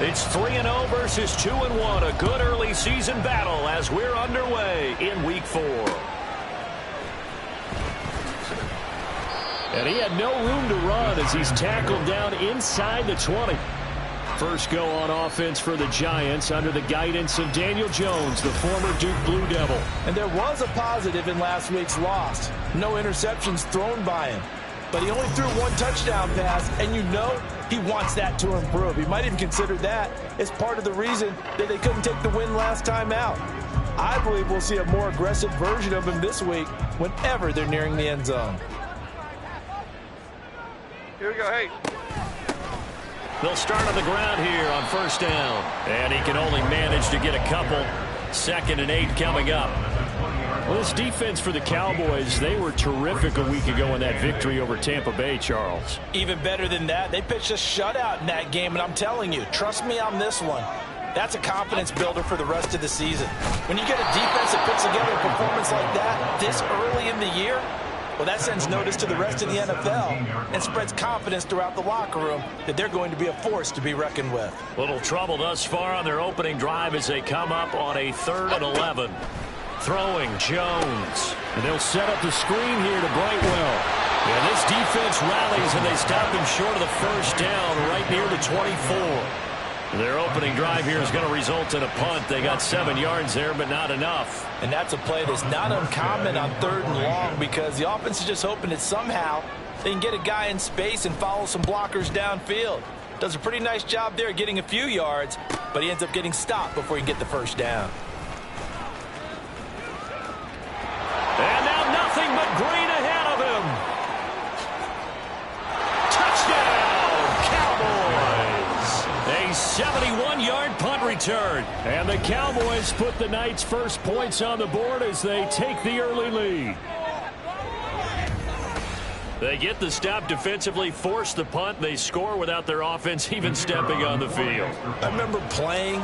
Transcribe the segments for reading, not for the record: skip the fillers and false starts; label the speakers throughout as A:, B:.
A: It's 3-0 versus 2-1. A good early season battle as we're underway in Week 4. And he had no room to run as he's tackled down inside the 20. First go on offense for the Giants under the guidance of Daniel Jones, the former Duke Blue Devil.
B: And there was a positive in last week's loss. No interceptions thrown by him. But he only threw one touchdown pass, and you know he wants that to improve. He might even consider that as part of the reason that they couldn't take the win last time out. I believe we'll see a more aggressive version of him this week whenever they're nearing the end zone.
C: Here we go, hey.
A: They'll start on the ground here on first down. And he can only manage to get a couple. 2nd and 8 coming up. Well, this defense for the Cowboys, they were terrific a week ago in that victory over Tampa Bay, Charles.
B: Even better than that, they pitched a shutout in that game, and I'm telling you, trust me on this one. That's a confidence builder for the rest of the season. When you get a defense that puts together a performance like that this early in the year, well, that sends notice to the rest of the NFL and spreads confidence throughout the locker room that they're going to be a force to be reckoned with.
A: Little trouble thus far on their opening drive as they come up on a 3rd and 11. Throwing Jones. And they'll set up the screen here to Brightwell. Yeah, this defense rallies and they stop him short of the first down right near the 24. Their opening drive here is going to result in a punt. They got 7 yards there, but not enough.
B: And that's a play that's not uncommon on 3rd and long because the offense is just hoping that somehow they can get a guy in space and follow some blockers downfield. Does a pretty nice job there getting a few yards, but he ends up getting stopped before he can get the first down.
A: And now nothing but green ahead of him. Touchdown, Cowboys. A 71-yard punt return. And the Cowboys put the Knights' first points on the board as they take the early lead. They get the stop defensively, force the punt. They score without their offense even stepping on the field.
B: I remember playing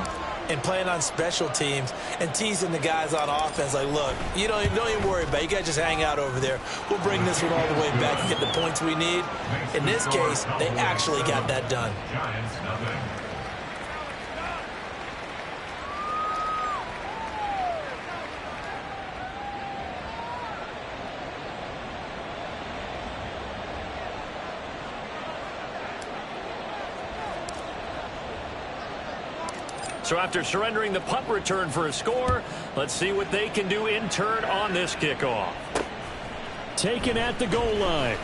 B: on special teams and teasing the guys on offense like, look, you don't even worry about it. You guys just hang out over there. We'll bring this one all the way back and get the points we need. In this case, they actually got that done.
A: So after surrendering the punt return for a score, let's see what they can do in turn on this kickoff. Taken at the goal line.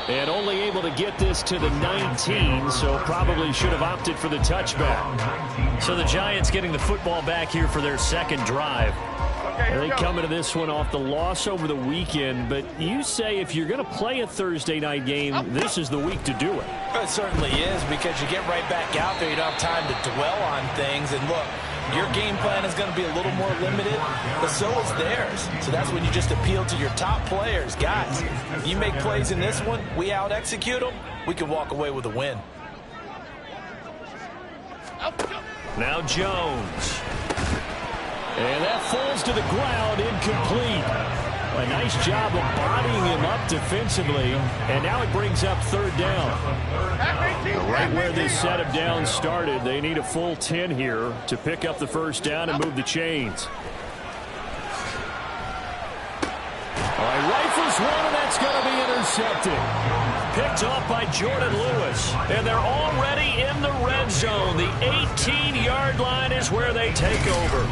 A: And only able to get this to the 19, so probably should have opted for the touchback. So the Giants getting the football back here for their second drive. They come into this one off the loss over the weekend, but you say if you're going to play a Thursday night game, this is the week to do it.
B: It certainly is, because you get right back out there. You don't have time to dwell on things. And look, your game plan is going to be a little more limited, but so is theirs. So that's when you just appeal to your top players. Guys, if you make plays in this one, we out-execute them, we can walk away with a win.
A: Now Jones. And that falls to the ground, incomplete. A nice job of bodying him up defensively, and now it brings up 3rd down. Right where this set of downs started, they need a full 10 here to pick up the first down and move the chains. All right, rifles one, and that's going to be intercepted. Picked off by Jordan Lewis, and they're already in the red zone. The 18-yard line is where they take over.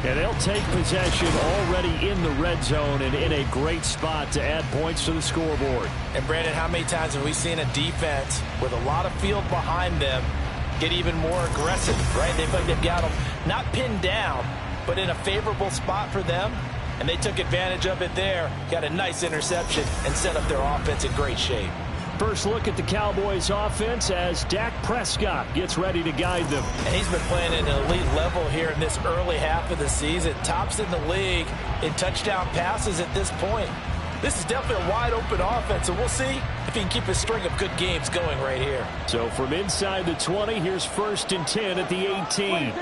A: And they'll take possession already in the red zone and in a great spot to add points to the scoreboard.
B: And, Brandon, how many times have we seen a defense with a lot of field behind them get even more aggressive, right? They feel like they've got them not pinned down, but in a favorable spot for them, and they took advantage of it there, got a nice interception, and set up their offense in great shape.
A: First look at the Cowboys offense as Dak Prescott gets ready to guide them.
B: And he's been playing at an elite level here in this early half of the season. Tops in the league in touchdown passes at this point. This is definitely a wide-open offense, and we'll see if he can keep a string of good games going right here.
A: So from inside the 20, here's 1st and 10 at the 18.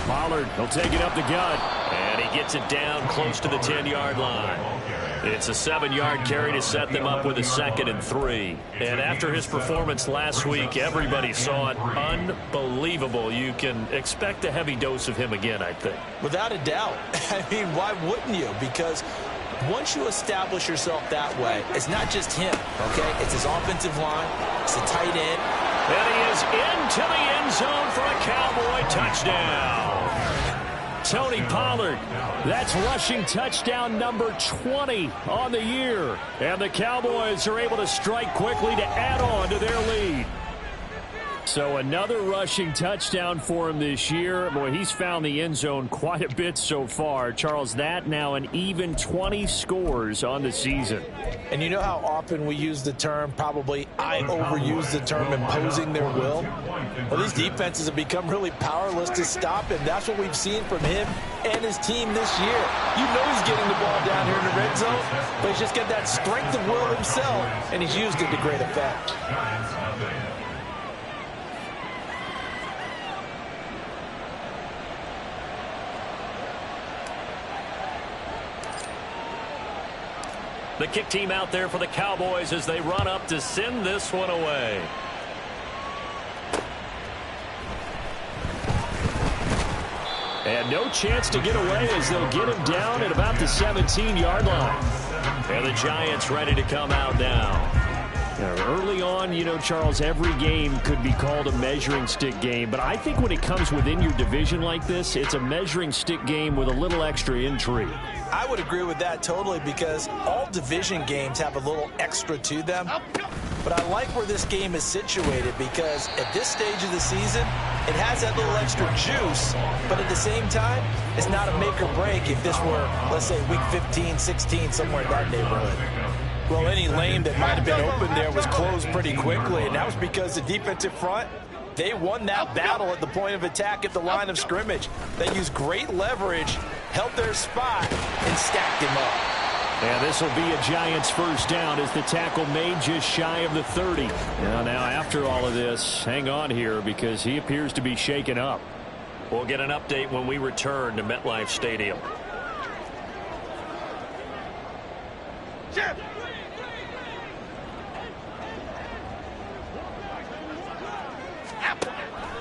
A: Pollard, he'll take it up the gut, and he gets it down close to the 10-yard line. It's a 7-yard carry to set them up with a 2nd and 3. And after his performance last week, everybody saw it. Unbelievable. You can expect a heavy dose of him again, I think.
B: Without a doubt. I mean, why wouldn't you? Because once you establish yourself that way, it's not just him, okay? It's his offensive line. It's a tight end.
A: And he is into the end zone for a Cowboy touchdown. Tony Pollard, that's rushing touchdown number 20 on the year. And the Cowboys are able to strike quickly to add on to their lead. So another rushing touchdown for him this year. Boy, he's found the end zone quite a bit so far. Charles, that now an even 20 scores on the season.
B: And you know how often we use the term, probably I overuse the term, imposing their will? Well, these defenses have become really powerless to stop him. That's what we've seen from him and his team this year. You know he's getting the ball down here in the red zone, but he's just got that strength of will himself, and he's used it to great effect.
A: The kick team out there for the Cowboys as they run up to send this one away. And no chance to get away as they'll get him down at about the 17-yard line. And the Giants ready to come out now. Early on, you know, Charles, every game could be called a measuring stick game. But I think when it comes within your division like this, it's a measuring stick game with a little extra intrigue.
B: I would agree with that totally because all division games have a little extra to them. But I like where this game is situated because at this stage of the season, it has that little extra juice. But at the same time, it's not a make or break if this were, let's say, week 15, 16, somewhere in that neighborhood. Well, any lane that might have been open there was closed pretty quickly, and that was because the defensive front, they won that battle at the point of attack at the line of scrimmage. They used great leverage, held their spot, and stacked him up.
A: And this will be a Giants first down as the tackle made just shy of the 30. Now after all of this, hang on here because he appears to be shaken up. We'll get an update when we return to MetLife Stadium.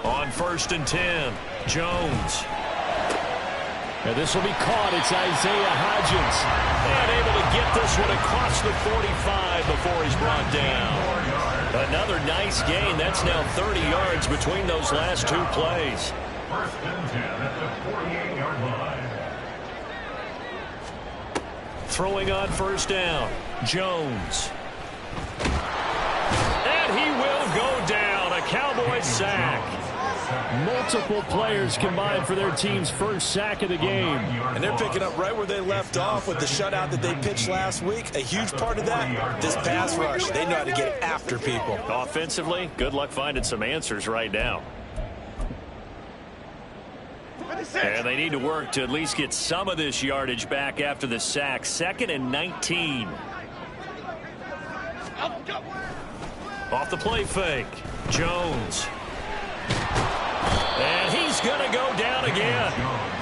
A: On 1st and 10, Jones. And this will be caught. It's Isaiah Hodgins. And able to get this one across the 45 before he's brought down. Another nice gain. That's now 30 yards between those last two plays.
C: 1st and 10 at the 48-yard line.
A: Throwing on 1st down, Jones. And he will go down. A Cowboys sack. Multiple players combined for their team's first sack of the game.
B: And they're picking up right where they left off with the shutout that they pitched last week. A huge part of that, this pass rush. They know how to get after people.
A: Offensively, good luck finding some answers right now. And they need to work to at least get some of this yardage back after the sack. 2nd and 19. Off the play fake, Jones. And he's going to go down again.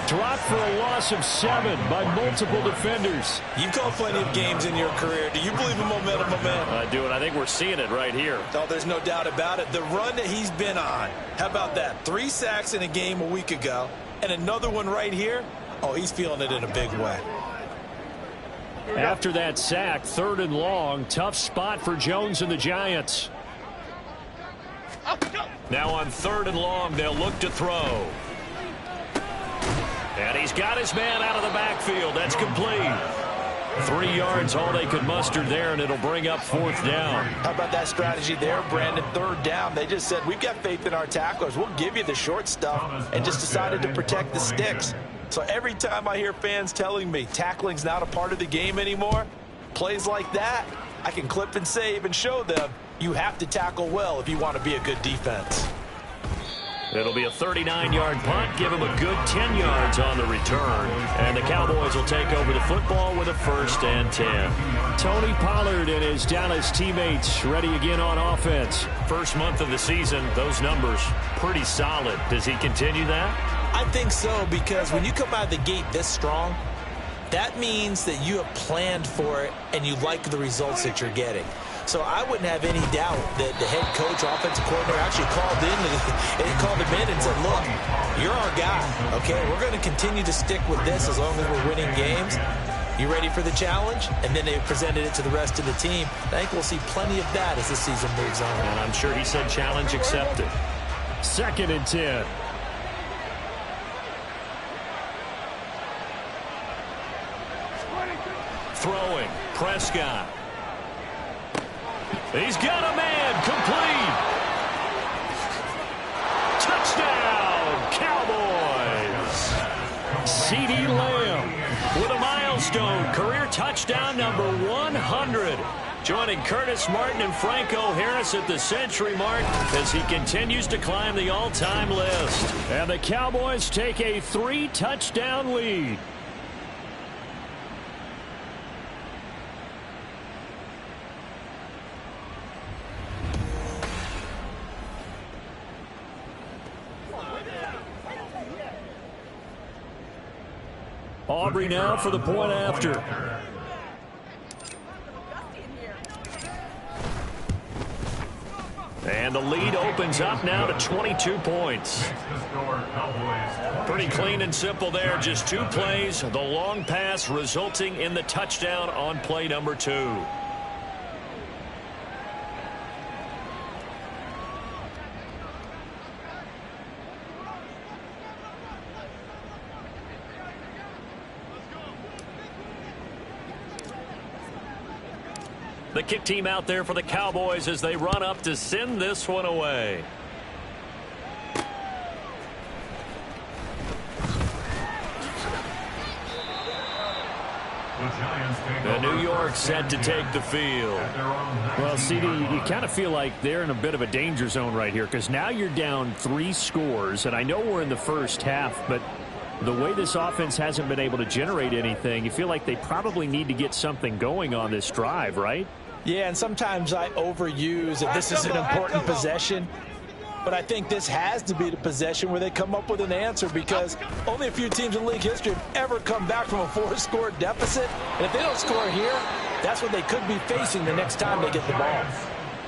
A: Dropped for a loss of 7 by multiple defenders.
B: You've called plenty of games in your career. Do you believe in momentum, my man?
A: I do, and I think we're seeing it right here.
B: Oh, there's no doubt about it. The run that he's been on, how about that? 3 sacks in a game a week ago, and another one right here. Oh, he's feeling it in a big way.
A: After that sack, 3rd and long, tough spot for Jones and the Giants. Now on 3rd and long, they'll look to throw. And he's got his man out of the backfield. That's complete. 3 yards, all they could muster there, and it'll bring up 4th down.
B: How about that strategy there, Brandon? 3rd down. They just said, we've got faith in our tacklers. We'll give you the short stuff, and just decided to protect the sticks. So every time I hear fans telling me tackling's not a part of the game anymore, plays like that, I can clip and save and show them you have to tackle well if you want to be a good defense.
A: It'll be a 39-yard punt. Give him a good 10 yards on the return. And the Cowboys will take over the football with a 1st and 10. Tony Pollard and his Dallas teammates ready again on offense. First month of the season, those numbers pretty solid. Does he continue that?
B: I think so, because when you come out of the gate this strong, that means that you have planned for it and you like the results that you're getting. So I wouldn't have any doubt that the head coach, offensive coordinator actually called him in and said, look, you're our guy, okay? We're going to continue to stick with this as long as we're winning games. You ready for the challenge? And then they presented it to the rest of the team. I think we'll see plenty of that as the season moves on.
A: And I'm sure he said challenge accepted. 2nd and 10. Throwing, Prescott. He's got a man, complete. Touchdown, Cowboys. CeeDee Lamb with a milestone career touchdown number 100. Joining Curtis Martin and Franco Harris at the century mark as he continues to climb the all-time list. And the Cowboys take a 3-touchdown lead. Aubrey now for the point after. And the lead opens up now to 22 points. Pretty clean and simple there. Just 2 plays. The long pass resulting in the touchdown on play number 2. The kick team out there for the Cowboys as they run up to send this one away. The New York set to take the field.
D: Well, CD, you kind of feel like they're in a bit of a danger zone right here because now you're down 3 scores, and I know we're in the first half, but the way this offense hasn't been able to generate anything, you feel like they probably need to get something going on this drive, right?
B: Yeah, and sometimes I overuse that this is an important possession. But I think this has to be the possession where they come up with an answer because only a few teams in league history have ever come back from a 4-score deficit. And if they don't score here, that's what they could be facing the next time they get the ball.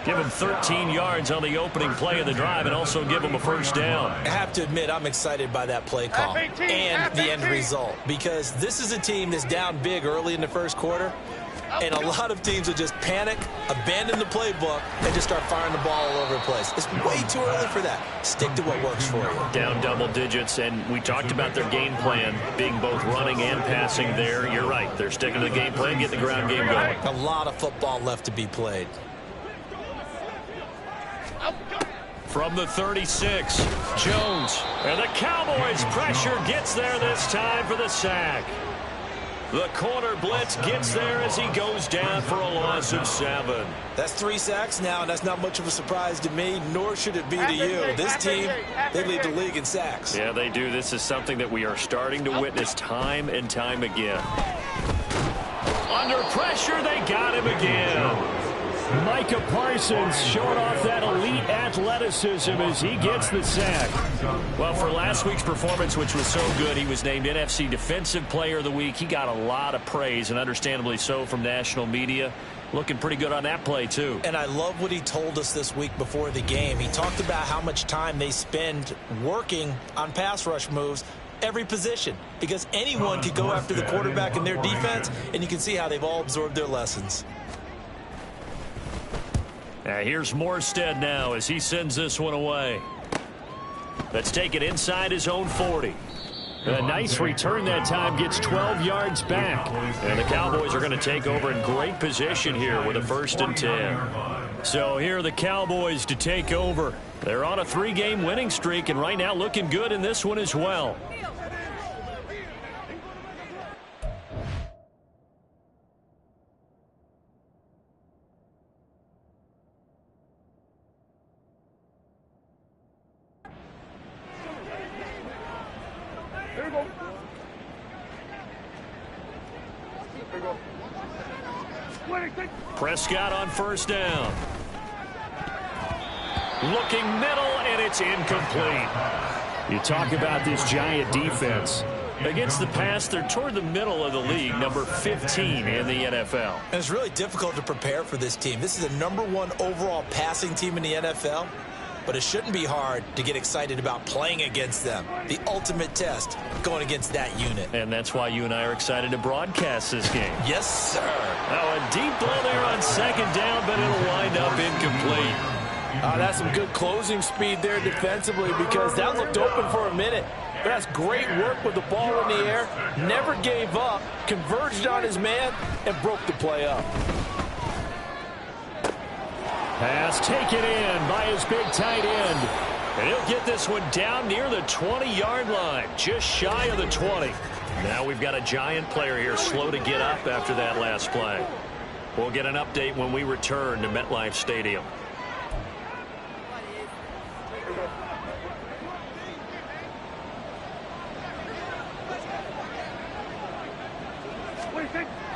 A: Give him 13 yards on the opening play of the drive and also give him a first down.
B: I have to admit, I'm excited by that play call and the end result because this is a team that's down big early in the first quarter. And a lot of teams will just panic, abandon the playbook, and just start firing the ball all over the place. It's way too early for that. Stick to what works for you.
A: Down double digits, and we talked about their game plan being both running and passing there. You're right. They're sticking to the game plan, get the ground game going.
B: A lot of football left to be played.
A: From the 36, Jones. And the Cowboys pressure gets there this time for the sack. The corner blitz gets there as he goes down for a loss of 7.
B: That's 3 sacks now, and that's not much of a surprise to me, nor should it be to you. This team, they lead the league in sacks.
A: Yeah, they do. This is something that we are starting to witness time and time again. Under pressure, they got him again.
D: Micah Parsons showing off that elite athleticism as he gets the sack.
A: Well, for last week's performance, which was so good, he was named NFC Defensive Player of the Week. He got a lot of praise, and understandably so, from national media. Looking pretty good on that play, too.
B: And I love what he told us this week before the game. He talked about how much time they spend working on pass rush moves, every position, because anyone could go after the quarterback in their defense, and you can see how they've all absorbed their lessons.
A: Here's Morstead now as he sends this one away. Let's take it inside his own 40. A nice return that time, gets 12 yards back. And the Cowboys are going to take over in great position here with a 1st and 10. So here are the Cowboys to take over. They're on a 3-game winning streak and right now looking good in this one as well. Prescott on 1st down. Looking middle, and it's incomplete.
D: You talk about this Giant defense. Against the pass, they're toward the middle of the league, number 15 in the NFL.
B: And it's really difficult to prepare for this team. This is the #1 overall passing team in the NFL, but it shouldn't be hard to get excited about playing against them. The ultimate test going against that unit.
D: And that's why you and I are excited to broadcast this game.
B: Yes, sir.
D: Now a deep ball there on second down, but it'll wind up incomplete.
B: That's some good closing speed there defensively, because that looked open for a minute. But that's great work with the ball in the air. Never gave up, converged on his man, and broke the play up.
D: Pass taken in by his big tight end. And he'll get this one down near the 20-yard line, just shy of the 20. Now we've got a Giant player here slow to get up after that last play. We'll get an update when we return to MetLife Stadium.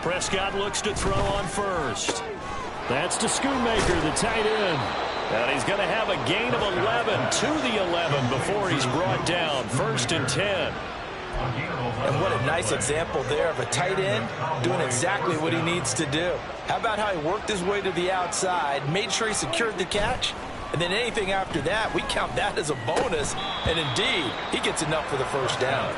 D: Prescott looks to throw on first. That's to Schoonmaker, the tight end. And he's going to have a gain of 11 to the 11 before he's brought down. 1st and 10.
B: And what a nice example there of a tight end doing exactly what he needs to do. How about how he worked his way to the outside, made sure he secured the catch, and then anything after that, we count that as a bonus. And indeed, he gets enough for the first down.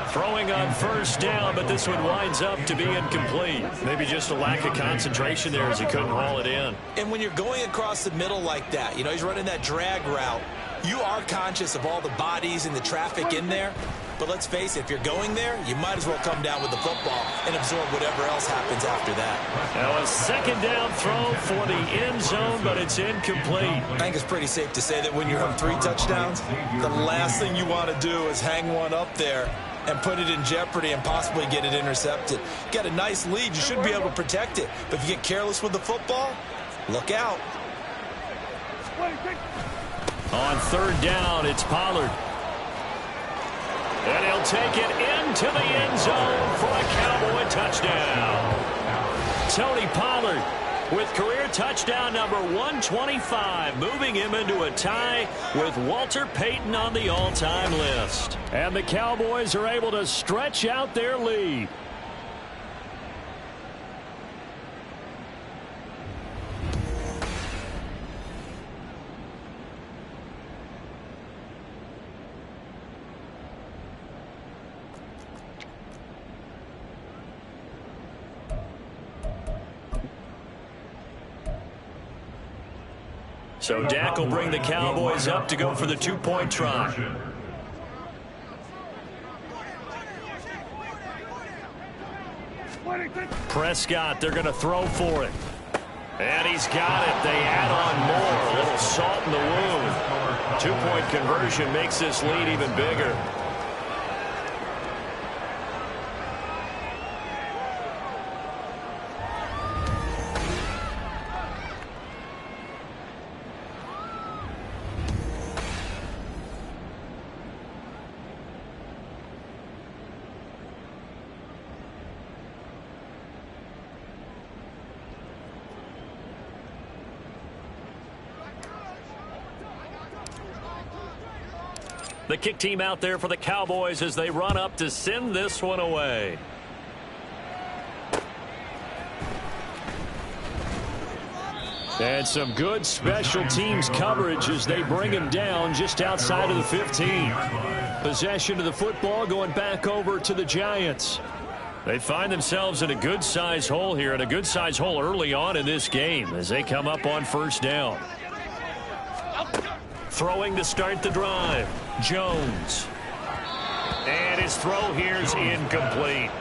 D: Throwing on first down, but this one winds up to be incomplete. Maybe just a lack of concentration there as he couldn't haul it in.
B: And when you're going across the middle like that, you know, he's running that drag route, you are conscious of all the bodies and the traffic in there. But let's face it, if you're going there, you might as well come down with the football and absorb whatever else happens after that.
D: Now a second down throw for the end zone, but it's incomplete.
B: I think it's pretty safe to say that when you're on 3 touchdowns, the last thing you want to do is hang one up there and put it in jeopardy and possibly get it intercepted. Got a nice lead. You should be able to protect it. But if you get careless with the football, look out.
D: On third down, it's Pollard. And he'll take it into the end zone for a Cowboy touchdown. Tony Pollard with career touchdown number 125, moving him into a tie with Walter Payton on the all-time list. And the Cowboys are able to stretch out their lead. So Dak will bring the Cowboys up to go for the 2-point try. Prescott, they're going to throw for it. And he's got it. They add on more. A little salt in the wound. 2-point conversion makes this lead even bigger. The kick team out there for the Cowboys as they run up to send this one away. And some good special teams coverage as they bring him down just outside of the 15. Possession of the football going back over to the Giants. They find themselves in a good-sized hole here, and a good-sized hole early on in this game as they come up on first down. Throwing to start the drive, Jones. And his throw here is incomplete.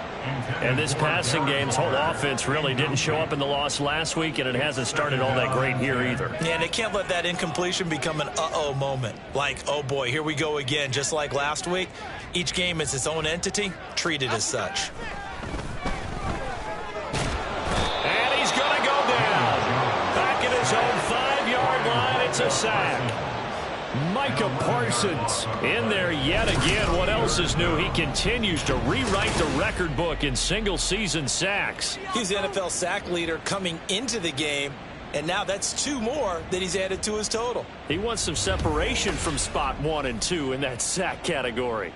D: And this passing game's whole offense really didn't show up in the loss last week, and it hasn't started all that great here either.
B: Yeah, and they can't let that incompletion become an uh-oh moment. Like, oh boy, here we go again, just like last week. Each game is its own entity, treated as such.
D: And he's going to go down. Back at his own 5-yard line, it's a sack. Micah Parsons in there yet again. What else is new? He continues to rewrite the record book in single-season sacks.
B: He's the NFL sack leader coming into the game, and now that's 2 more that he's added to his total.
D: He wants some separation from spot 1 and 2 in that sack category.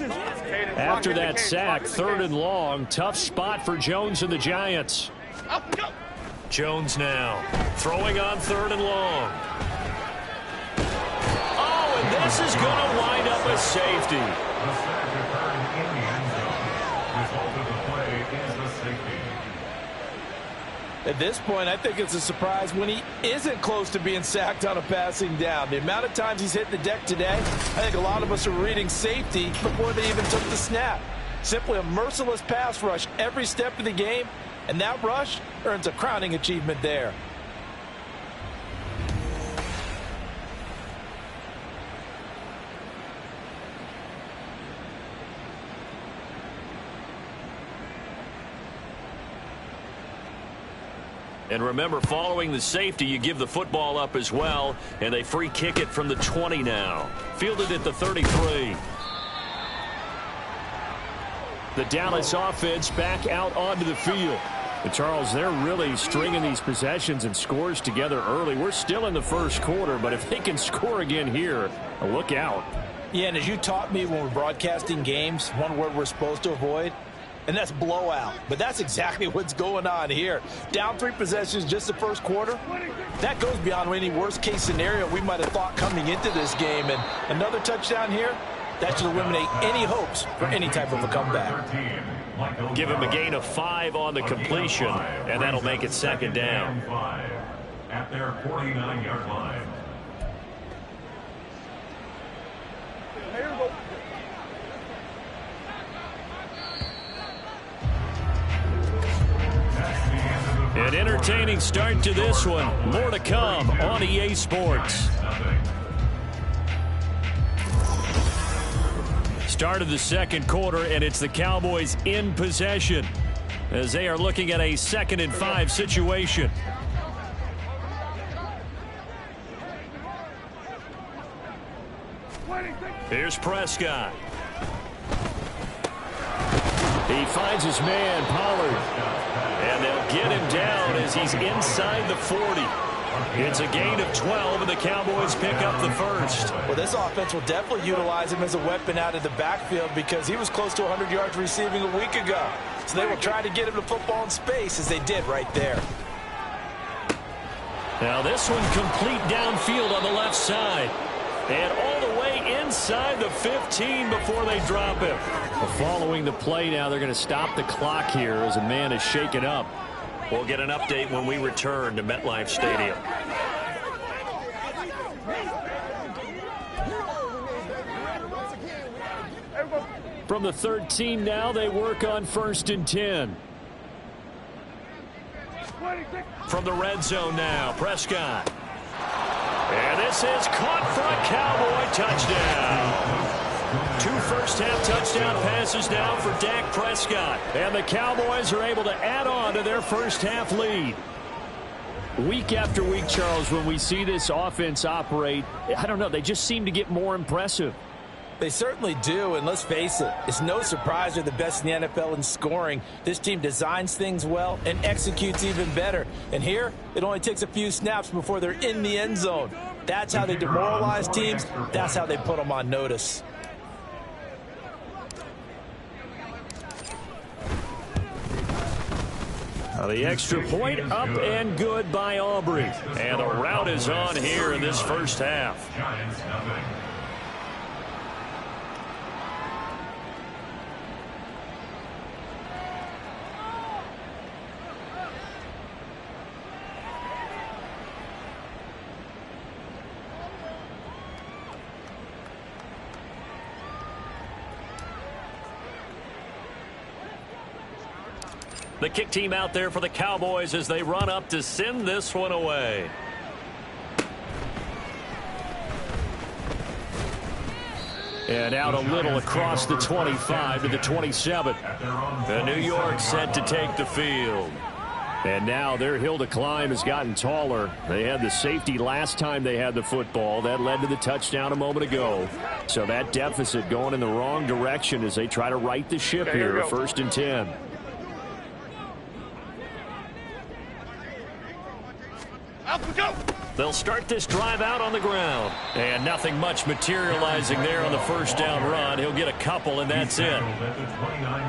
D: After that sack, 3rd and long. Tough spot for Jones and the Giants.
A: Jones now throwing on 3rd and long. Oh, and this is going to wind up a safety.
C: The sack occurred in the end zone. Result of the play is a safety.
B: At this point, I think it's a surprise when he isn't close to being sacked on a passing down. The amount of times he's hit the deck today, I think a lot of us are reading safety before they even took the snap. Simply a merciless pass rush every step of the game, and that rush earns a crowning achievement there.
A: And remember, following the safety, you give the football up as well, and they free kick it from the 20 now. Fielded at the 33.
D: The Dallas offense back out onto the field. And Charles, they're really stringing these possessions and scores together early. We're still in the first quarter, but if they can score again here, look out.
B: Yeah, and as you taught me when we're broadcasting games, one word we're supposed to avoid, and that's blowout. But that's exactly what's going on here. Down 3 possessions just the first quarter. That goes beyond any worst-case scenario we might have thought coming into this game. And another touchdown here, that should eliminate any hopes for any type of a comeback.
A: Give him a gain of 5 on the completion, and that'll make it 2nd down.
C: At their 49-yard line.
A: An entertaining start to this one. More to come on EA Sports. Start of the second quarter, and it's the Cowboys in possession as they are looking at a 2nd and 5 situation. Here's Prescott. He finds his man, Pollard. And they'll get him down as he's inside the 40. It's a gain of 12, and the Cowboys pick up the first.
B: Well, this offense will definitely utilize him as a weapon out of the backfield because he was close to 100 yards receiving a week ago. So they will try to get him the football in space as they did right there.
A: Now this one complete downfield on the left side. And all the way inside the 15 before they drop him.
D: Well, following the play now, they're going to stop the clock here as a man is shaken up.
A: We'll get an update when we return to MetLife Stadium.
D: From the 13 now, they work on 1st and 10.
A: From the red zone now, Prescott. And this is caught for a Cowboy touchdown. 2 first-half touchdown passes now for Dak Prescott.
D: And the Cowboys are able to add on to their first-half lead. Week after week, Charles, when we see this offense operate, I don't know, they just seem to get more impressive.
B: They certainly do, and let's face it, it's no surprise they're the best in the NFL in scoring. This team designs things well and executes even better. And here, it only takes a few snaps before they're in the end zone. That's how they demoralize teams. That's how they put them on notice.
D: The extra point up and good by Aubrey.
A: And the route is on here in this first half.
C: Giants nothing.
A: The kick team out there for the Cowboys as they run up to send this one away.
D: And out a little across the 25 to the 27.
A: The New York set to take the field.
D: And now their hill to climb has gotten taller. They had the safety last time they had the football. That led to the touchdown a moment ago. So that deficit going in the wrong direction as they try to right the ship here. 1st and 10.
E: Up we go.
A: They'll start this drive out on the ground. And nothing much materializing there on the first down run. He'll get a couple, and that's it.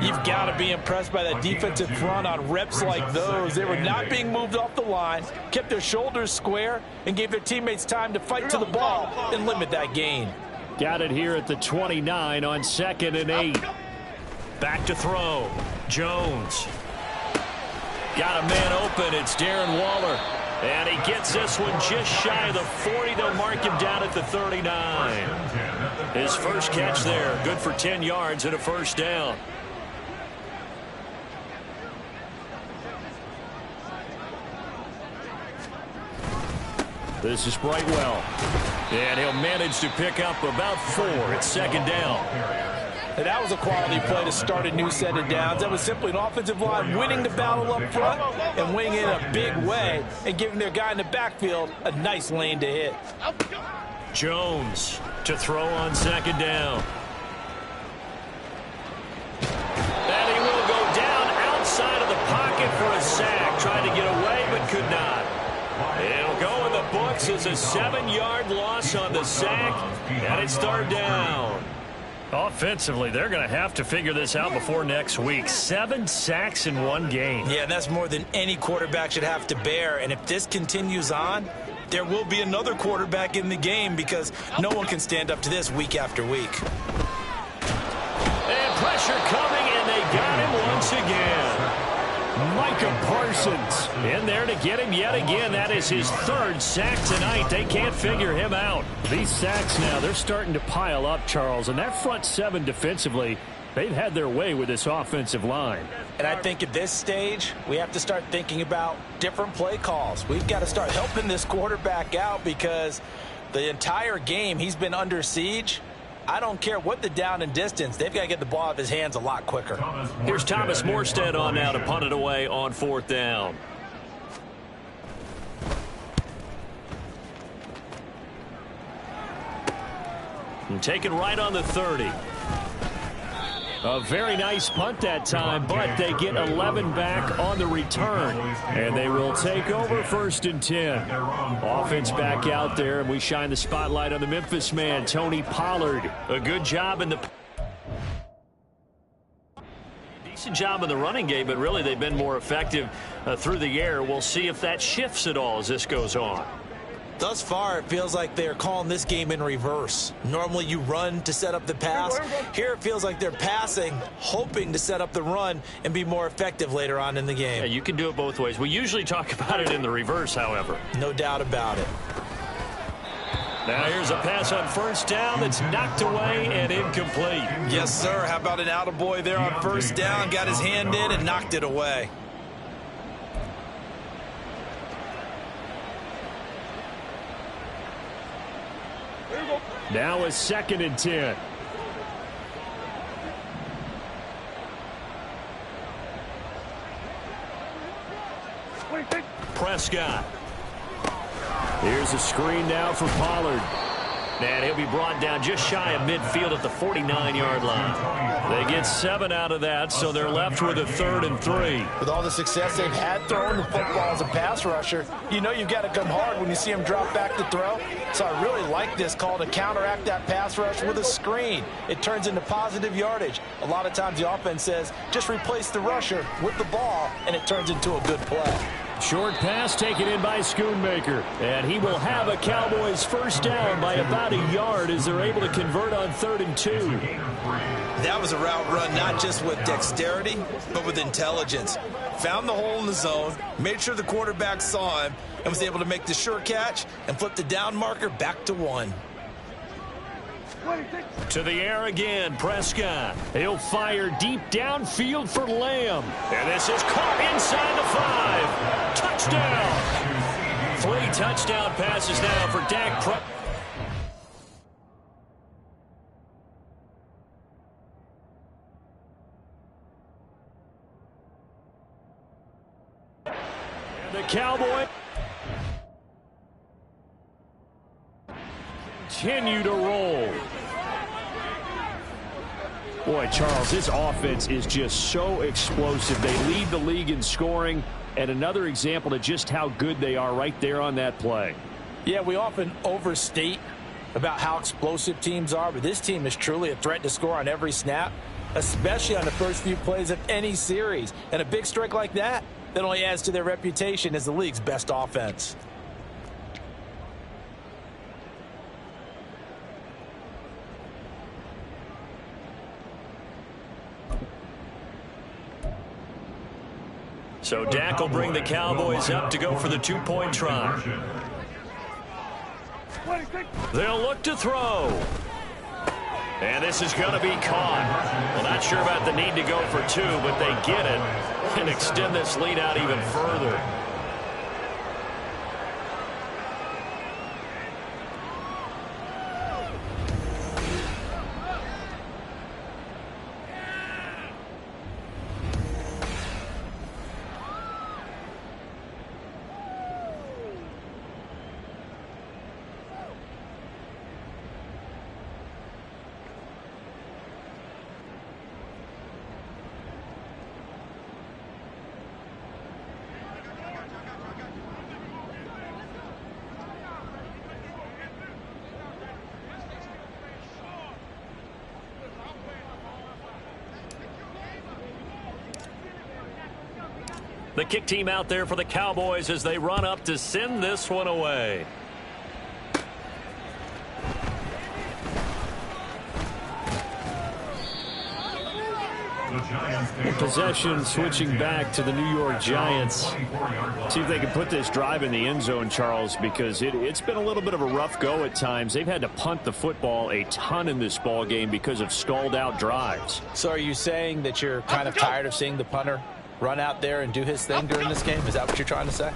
B: You've got to be impressed by that defensive front on reps like those. They were not being moved off the line, kept their shoulders square, and gave their teammates time to fight to the ball and limit that gain.
D: Got it here at the 29 on 2nd and 8.
A: Back to throw. Jones. Got a man open. It's Darren Waller. And he gets this one just shy of the 40. They'll mark him down at the 39. His first catch there. Good for 10 yards and a first down.
D: This is Brightwell.
A: And he'll manage to pick up about 4. It's 2nd down.
B: And that was a quality play to start a new set of downs. That was simply an offensive line winning the battle up front and winning it in a big way and giving their guy in the backfield a nice lane to hit.
A: Jones to throw on 2nd down. And he will go down outside of the pocket for a sack. Tried to get away but could not. It'll go in the books as a 7-yard loss on the sack, and it's 3rd down.
D: Offensively, they're going to have to figure this out before next week. 7 sacks in one game.
B: Yeah, and that's more than any quarterback should have to bear. And if this continues on, there will be another quarterback in the game because no one can stand up to this week after week.
A: And pressure coming, and they got him once again.
D: Micah Parsons in there to get him yet again. That is his 3rd sack tonight. They can't figure him out. These sacks now, they're starting to pile up, Charles. And that front 7 defensively, they've had their way with this offensive line.
B: And I think at this stage, we have to start thinking about different play calls. We've got to start helping this quarterback out because the entire game he's been under siege. I don't care what the down and distance. They've got to get the ball out of his hands a lot quicker.
A: Here's Thomas Morstead on now to punt it away on 4th down. And taken right on the 30.
D: A very nice punt that time, but they get 11 back on the return. And they will take over 1st and 10. Offense back out there, and we shine the spotlight on the Memphis man, Tony Pollard.
A: A good job in the... Decent job in the running game, but really they've been more effective through the air. We'll see if that shifts at all as this goes on.
B: Thus far, it feels like they're calling this game in reverse. Normally you run to set up the pass. Here it feels like they're passing, hoping to set up the run and be more effective later on in the game.
A: Yeah, you can do it both ways. We usually talk about it in the reverse, however.
B: No doubt about it.
A: Now here's a pass on 1st down that's knocked away and incomplete.
B: Yes, sir. How about an attaboy there on 1st down? Got his hand in and knocked it away.
D: Now a 2nd and 10.
A: Prescott.
D: Here's a screen now for Pollard.
A: And he'll be brought down just shy of midfield at the 49-yard line. They get 7 out of that, so they're left with a 3rd and 3.
B: With all the success they've had throwing the football as a pass rusher, you know you've got to come hard when you see them drop back to throw. So I really like this call to counteract that pass rush with a screen. It turns into positive yardage. A lot of times the offense says, just replace the rusher with the ball, and it turns into a good play.
D: Short pass taken in by Schoonmaker. And he will have a Cowboys 1st down by about a yard as they're able to convert on 3rd and 2.
B: That was a route run not just with dexterity, but with intelligence. Found the hole in the zone, made sure the quarterback saw him, and was able to make the sure catch and flip the down marker back to 1.
A: To the air again, Prescott.
D: He'll fire deep downfield for Lamb.
A: And this is caught inside the 5. Touchdown. 3 touchdown passes now for Dak Prescott.
D: And the Cowboys continue to roll. Boy, Charles, this offense is just so explosive. They lead the league in scoring, and another example of just how good they are right there on that play.
B: Yeah, we often overstate about how explosive teams are, but this team is truly a threat to score on every snap, especially on the first few plays of any series. And a big strike like that only adds to their reputation as the league's best offense.
A: So Dak will bring the Cowboys up to go for the two-point try. They'll look to throw. And this is going to be caught. Well, not sure about the need to go for two, but they get it and extend this lead out even further. The kick team out there for the Cowboys as they run up to send this one away.
D: Possession switching back to the New York Giants. See if they can put this drive in the end zone, Charles, because it's been a little bit of a rough go at times. They've had to punt the football a ton in this ball game because of stalled out drives.
B: So are you saying that you're kind of tired of seeing the punter run out there and do his thing during this game? Is that what you're trying to say?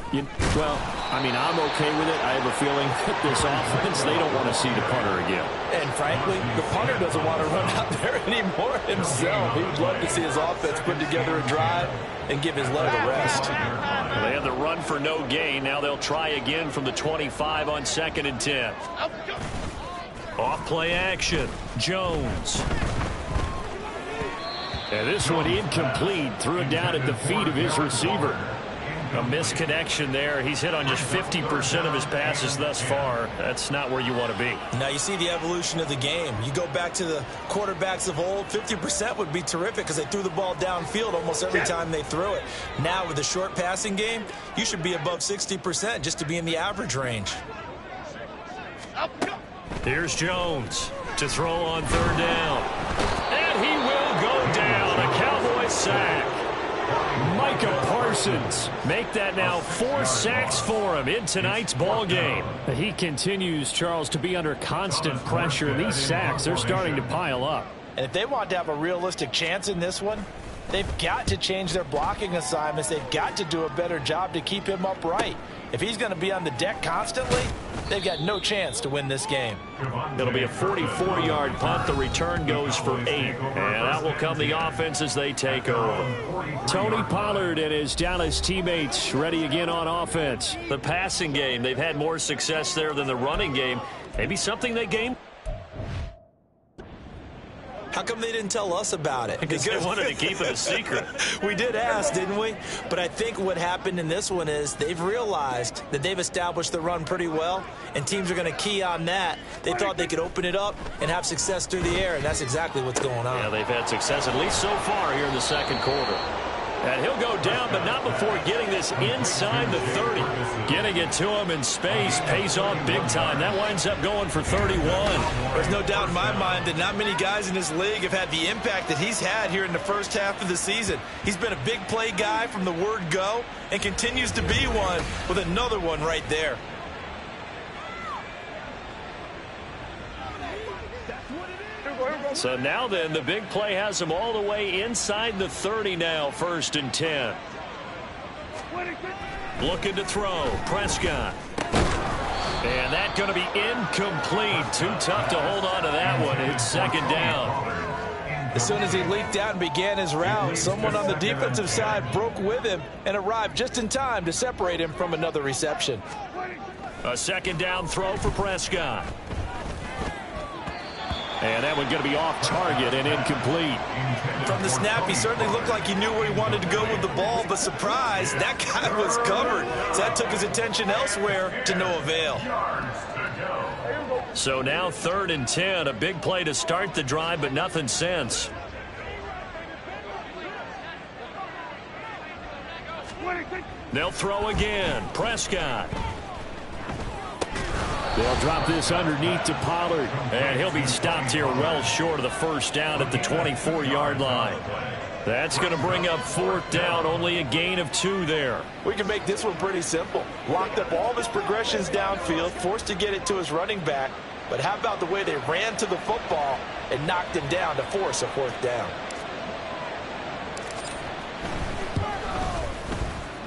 D: Well, I mean, I'm okay with it. I have a feeling that this offense, they don't want to see the punter again.
B: And frankly, the punter doesn't want to run out there anymore himself. He would love to see his offense put together a drive and give his leg a rest.
A: They had the run for no gain. Now they'll try again from the 25 on 2nd and 10. Off play action. Jones. And this one incomplete. Threw it down at the feet of his receiver. A misconnection there. He's hit on just 50% of his passes thus far. That's not where you want to be.
B: Now you see the evolution of the game. You go back to the quarterbacks of old, 50% would be terrific because they threw the ball downfield almost every time they threw it. Now with the short passing game, you should be above 60% just to be in the average range.
A: Here's Jones to throw on 3rd down. And he will go down. A Cowboy sack. Micah Parsons make that now 4 sacks for him in tonight's ball game.
D: He continues, Charles, to be under constant pressure. These sacks, they're starting to pile up.
B: And if they want to have a realistic chance in this one, they've got to change their blocking assignments. They've got to do a better job to keep him upright. If he's going to be on the deck constantly, they've got no chance to win this game.
A: It'll be a 44-yard punt. The return goes for 8. And out will come the offense as they take over.
D: Tony Pollard and his Dallas teammates ready again on offense.
A: The passing game, they've had more success there than the running game. Maybe something they gained.
B: How come they didn't tell us about it?
A: Because they wanted to keep it a secret.
B: We did ask, didn't we? But I think what happened in this one is they've realized that they've established the run pretty well, and teams are going to key on that. They thought they could open it up and have success through the air, and that's exactly what's going on.
A: Yeah, they've had success at least so far here in the second quarter. And he'll go down, but not before getting this inside the 30. Getting it to him in space pays off big time. That winds up going for 31.
B: There's no doubt in my mind that not many guys in this league have had the impact that he's had here in the first half of the season. He's been a big play guy from the word go and continues to be one with another one right there.
A: So now then, the big play has them all the way inside the 30 now, 1st and 10. Looking to throw, Prescott. And that's going to be incomplete. Too tough to hold on to that one. It's 2nd down.
B: As soon as he leaked out and began his route, someone on the defensive side broke with him and arrived just in time to separate him from another reception.
A: A 2nd down throw for Prescott.
D: And that one going to be off target and incomplete.
B: From the snap, he certainly looked like he knew where he wanted to go with the ball, but surprise, that guy was covered. So that took his attention elsewhere to no avail.
A: So now 3rd and 10, a big play to start the drive, but nothing since. They'll throw again. Prescott.
D: They'll drop this underneath to Pollard.
A: And he'll be stopped here well short of the first down at the 24-yard line. That's going to bring up 4th down, only a gain of 2 there.
B: We can make this one pretty simple. Locked up all of his progressions downfield, forced to get it to his running back. But how about the way they ran to the football and knocked him down to force a 4th down?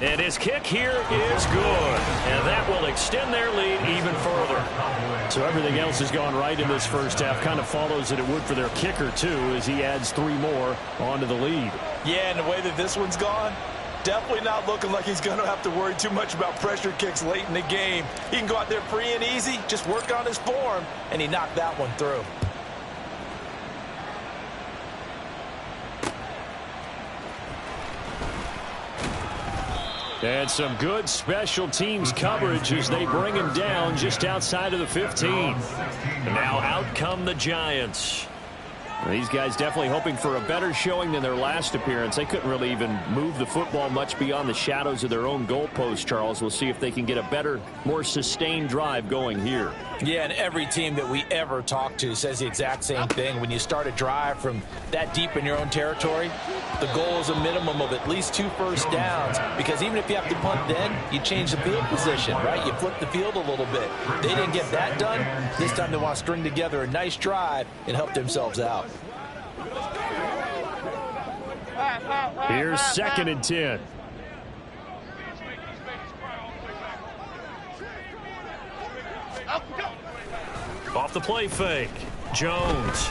A: And his kick here is good. And that will extend their lead even further.
D: So everything else has gone right in this first half. Kind of follows that it would for their kicker, too, as he adds 3 more onto the lead.
B: Yeah, and the way that this one's gone, definitely not looking like he's going to have to worry too much about pressure kicks late in the game. He can go out there free and easy, just work on his form, and he knocked that one through.
D: And some good special teams coverage as they bring him down just outside of the 15.
A: And now out come the Giants.
D: These guys definitely hoping for a better showing than their last appearance. They couldn't really even move the football much beyond the shadows of their own goalpost, Charles. We'll see if they can get a better, more sustained drive going here.
B: Yeah, and every team that we ever talk to says the exact same thing. When you start a drive from that deep in your own territory, the goal is a minimum of at least 2 first downs, because even if you have to punt then, you change the field position, right? You flip the field a little bit. They didn't get that done. This time they want to string together a nice drive and help themselves out.
D: Here's 2nd and 10.
A: Off the play fake. Jones.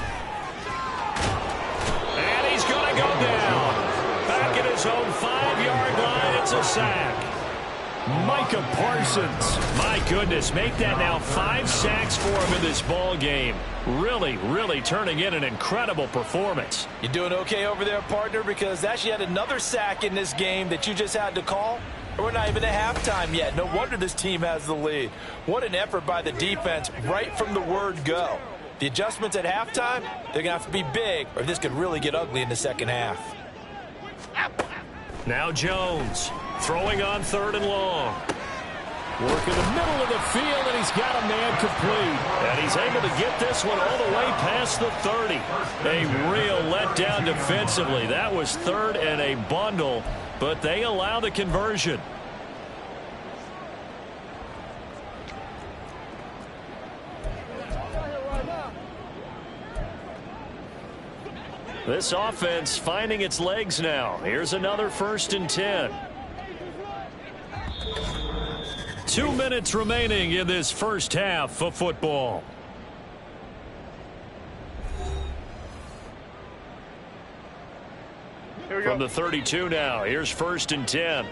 A: And he's going to go down. Back at his own 5-yard line. It's a sack.
D: Micah Parsons.
A: My goodness, make that now 5 sacks for him in this ball game. Really, really turning in an incredible performance.
B: You doing okay over there, partner? Because that's yet another sack in this game that you just had to call. We're not even at halftime yet. No wonder this team has the lead. What an effort by the defense right from the word go. The adjustments at halftime, they're going to have to be big, or this could really get ugly in the second half.
A: Now Jones throwing on 3rd and long.
D: Work in the middle of the field, and he's got a man complete.
A: And he's able to get this one all the way past the 30. A real letdown defensively. That was 3rd and a bundle, but they allow the conversion. This offense finding its legs now. Here's another 1st and 10. 2 minutes remaining in this first half of football. From the 32 now, here's 1st and 10.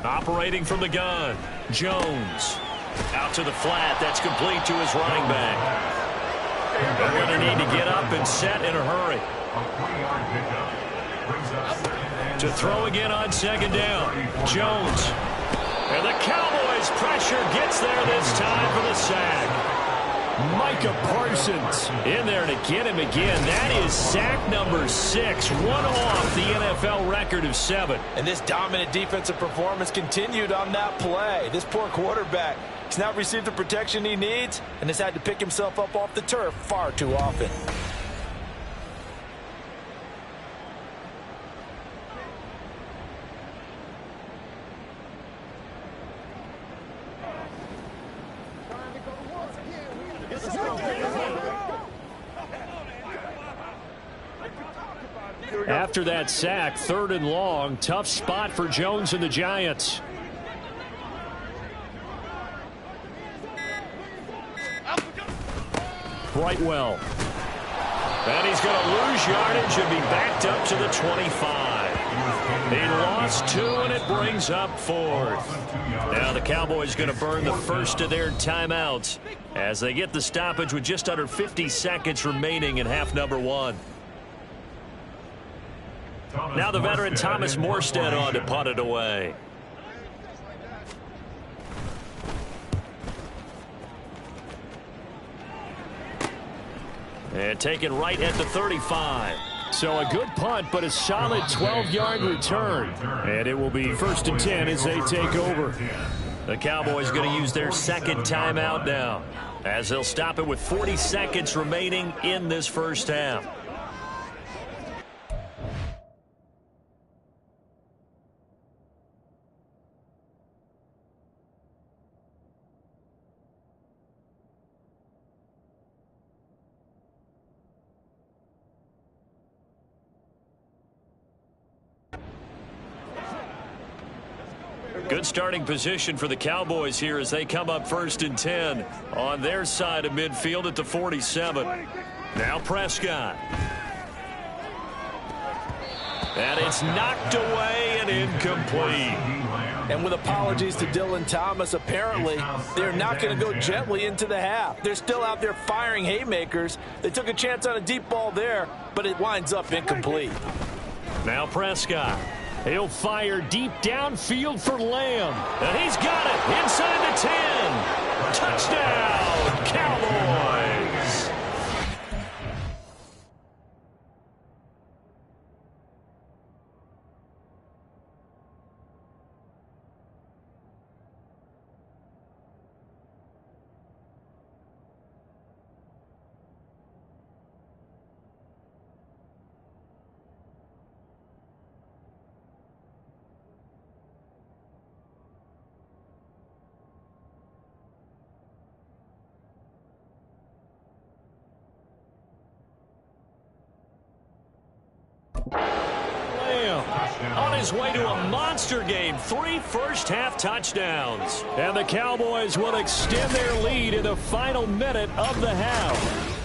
A: Operating from the gun, Jones. Out to the flat, that's complete to his running back. They're going to need to get up and set in a hurry. To throw again on 2nd down, Jones. And the Cowboys pressure gets there this time for the sack.
D: Micah Parsons
A: in there to get him again. That is sack number 6, one off the NFL record of 7.
B: And this dominant defensive performance continued on that play. This poor quarterback has not received the protection he needs and has had to pick himself up off the turf far too often.
D: After that sack, 3rd and long, tough spot for Jones and the Giants. Brightwell.
A: And he's going to lose yardage and be backed up to the 25. He lost 2, and it brings up 4th. Now the Cowboys going to burn the first of their timeouts as they get the stoppage with just under 50 seconds remaining in half number 1. Now the veteran Thomas Morstead on to punt it away. And taken right at the 35.
D: So a good punt, but a solid 12-yard return. And it will be 1st and 10 as they take over.
A: The Cowboys going to use their second timeout now, as they'll stop it with 40 seconds remaining in this first half. Good starting position for the Cowboys here as they come up 1st and 10 on their side of midfield at the 47. Now Prescott. And it's knocked away and incomplete.
B: And with apologies to Dylan Thomas, apparently they're not going to go gently into the half. They're still out there firing haymakers. They took a chance on a deep ball there, but it winds up incomplete.
A: Now Prescott.
D: He'll fire deep downfield for Lamb.
A: And he's got it inside the 10. Touchdown, Cowboys. On his way to a monster game, 3 first-half touchdowns.
D: And the Cowboys will extend their lead in the final minute of the half.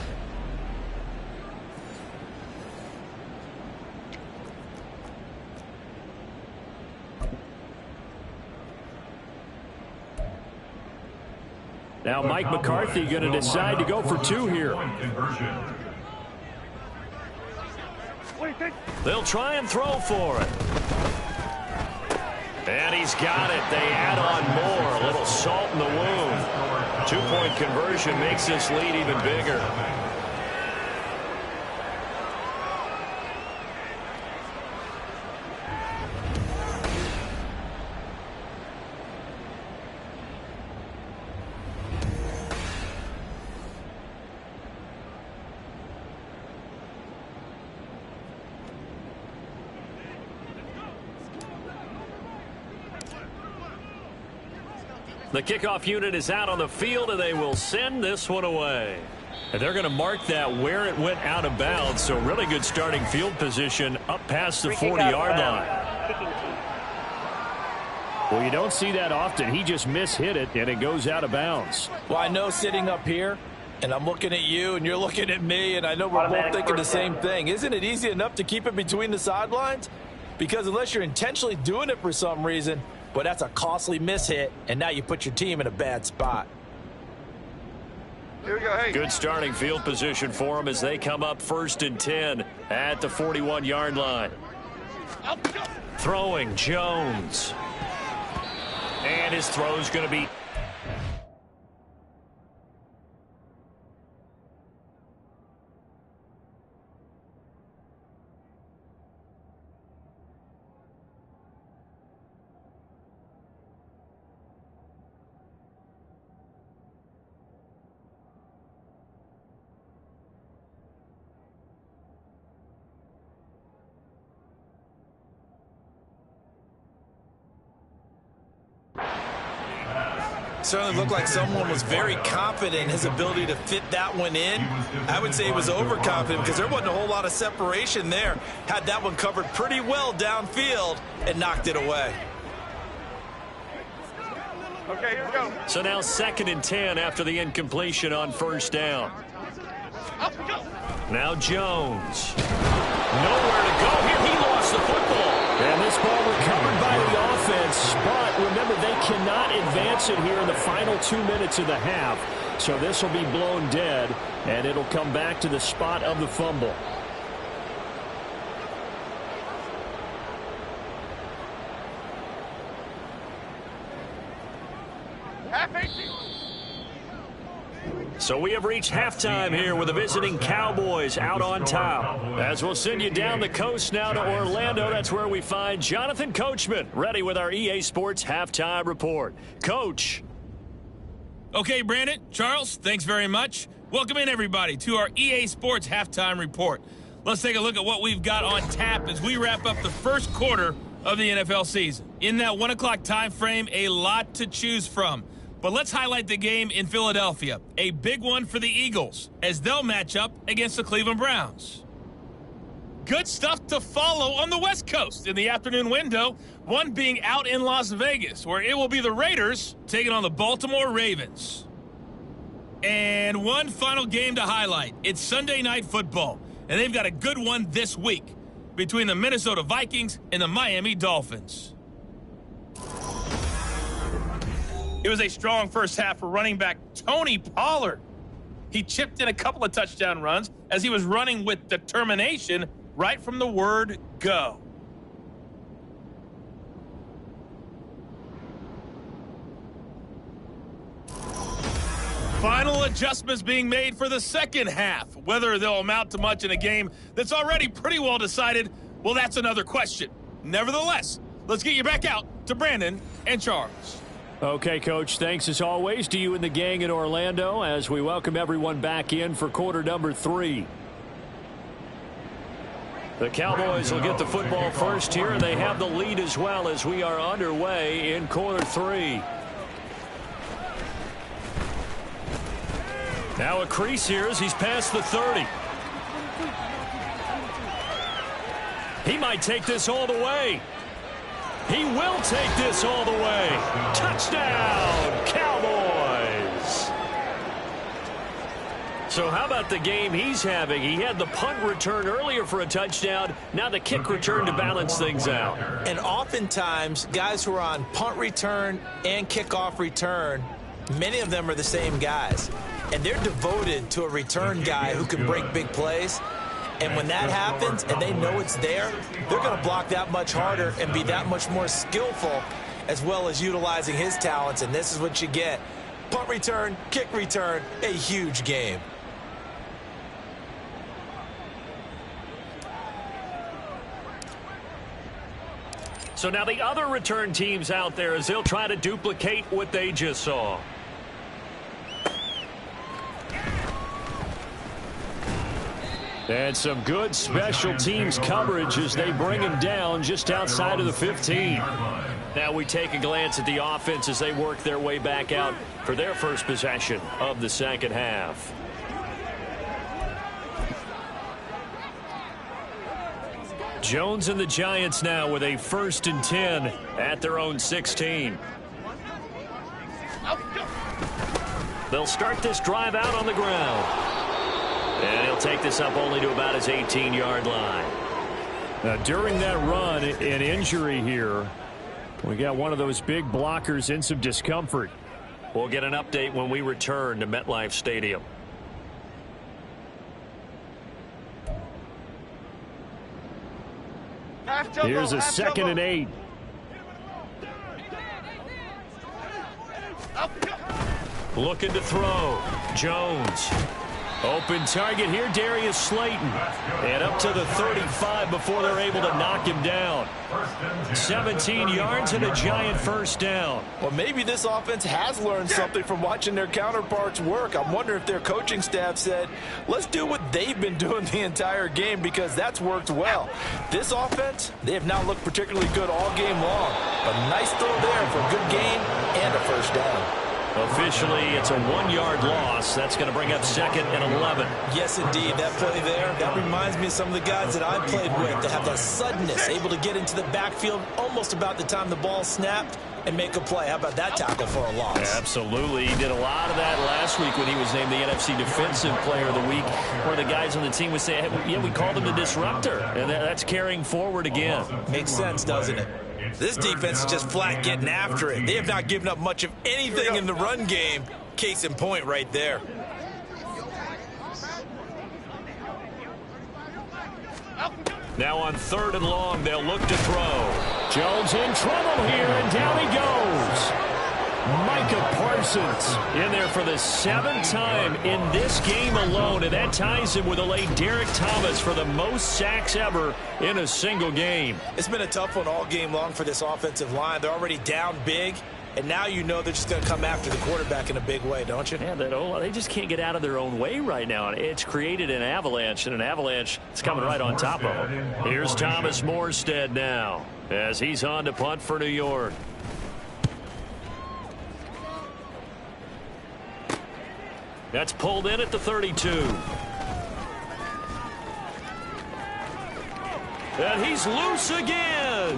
D: Now Mike McCarthy going to decide to go for 2 here.
A: They'll try and throw for it. And he's got it. They add on more. A little salt in the wound. 2-point conversion makes this lead even bigger. The kickoff unit is out on the field, and they will send this one away. And they're going to mark that where it went out of bounds. So really good starting field position up past the 40-yard line.
D: Well, you don't see that often. He just mishit it, and it goes out of bounds.
B: Well, I know sitting up here, and I'm looking at you, and you're looking at me, and I know we're both thinking the same thing. Isn't it easy enough to keep it between the sidelines? Because unless you're intentionally doing it for some reason, but that's a costly mishit, and now you put your team in a bad spot.
C: Here we go. Hey.
A: Good starting field position for them as they come up 1st and 10 at the 41-yard line. Throwing Jones. And his throw's going to be...
B: Certainly looked like someone was very confident in his ability to fit that one in. I would say he was overconfident because there wasn't a whole lot of separation there. Had that one covered pretty well downfield and knocked it away.
C: Okay, here we go.
A: So now 2nd and 10 after the incompletion on 1st down. Now Jones. Nowhere to go here. He lost the football.
D: And this ball recovered by the offense. But remember, they cannot advance it here in the final 2 minutes of the half. So this will be blown dead, and it'll come back to the spot of the fumble.
A: So we have reached halftime here with the visiting Cowboys out on top. As we'll send you down the coast now to Orlando, that's where we find Jonathan Coachman ready with our EA Sports Halftime Report. Coach.
E: Okay, Brandon, Charles, thanks very much. Welcome in, everybody, to our EA Sports Halftime Report. Let's take a look at what we've got on tap as we wrap up the first quarter of the NFL season. In that 1 o'clock time frame, a lot to choose from. But let's highlight the game in Philadelphia, a big one for the Eagles, as they'll match up against the Cleveland Browns. Good stuff to follow on the West Coast in the afternoon window, one being out in Las Vegas, where it will be the Raiders taking on the Baltimore Ravens. And one final game to highlight. It's Sunday Night Football, and they've got a good one this week between the Minnesota Vikings and the Miami Dolphins. It was a strong first half for running back Tony Pollard. He chipped in a couple of touchdown runs as he was running with determination right from the word go. Final adjustments being made for the second half. Whether they'll amount to much in a game that's already pretty well decided, well, that's another question. Nevertheless, let's get you back out to Brandon and Charles.
D: Okay, Coach, thanks as always to you and the gang in Orlando as we welcome everyone back in for quarter number 3.
A: The Cowboys will get the football first here, and they have the lead as well as we are underway in quarter 3. Now a crease here as he's past the 30. He might take this all the way. He will take this all the way. Touchdown, Cowboys. So how about the game he's having? He had the punt return earlier for a touchdown. Now the kick return to balance things out.
B: And oftentimes, guys who are on punt return and kickoff return, many of them are the same guys. And they're devoted to a return guy who can break big plays. And when that happens and they know it's there, they're going to block that much harder and be that much more skillful as well as utilizing his talents. And this is what you get. Punt return, kick return, a huge game.
A: So now the other return teams out there as they'll try to duplicate what they just saw.
D: And some good special teams coverage as they bring him down just outside of the 15.
A: Now we take a glance at the offense as they work their way back out for their first possession of the second half. Jones and the Giants now with a 1st and 10 at their own 16. They'll start this drive out on the ground. And he'll take this up only to about his 18-yard line.
D: Now, during that run, an injury here. We got one of those big blockers in some discomfort.
A: We'll get an update when we return to MetLife Stadium.
D: Here's a 2nd and 8.
A: Looking to throw. Jones. Open target here, Darius Slayton. And up to the 35 before they're able to knock him down. 17 yards and a Giant first down.
B: Well, maybe this offense has learned something from watching their counterparts work. I'm wondering if their coaching staff said, let's do what they've been doing the entire game because that's worked well. This offense, they have not looked particularly good all game long. A nice throw there for a good gain and a first down.
A: Officially, it's a 1-yard loss. That's going to bring up 2nd and 11.
B: Yes, indeed. That play there, that reminds me of some of the guys that I played with that have that suddenness, able to get into the backfield almost about the time the ball snapped and make a play. How about that tackle for a loss?
D: Absolutely. He did a lot of that last week when he was named the NFC Defensive Player of the Week, where the guys on the team would say, hey, yeah, we called him the disruptor. And that's carrying forward again.
B: Makes sense, doesn't it? This defense is just flat getting after it. They have not given up much of anything in the run game. Case in point right there.
D: Now on 3rd and long, they'll look to throw. Jones in trouble here, and down he goes. Micah Parsons in there for the 7th time in this game alone, and that ties him with a late Derek Thomas for the most sacks ever in a single game.
B: It's been a tough one all game long for this offensive line. They're already down big, and now you know they're just going to come after the quarterback in a big way, don't you?
D: Yeah, they just can't get out of their own way right now. It's created an avalanche, and an avalanche is coming right on top of them. Here's Thomas Morstead now as he's on to punt for New York. That's pulled in at the 32. And he's loose again.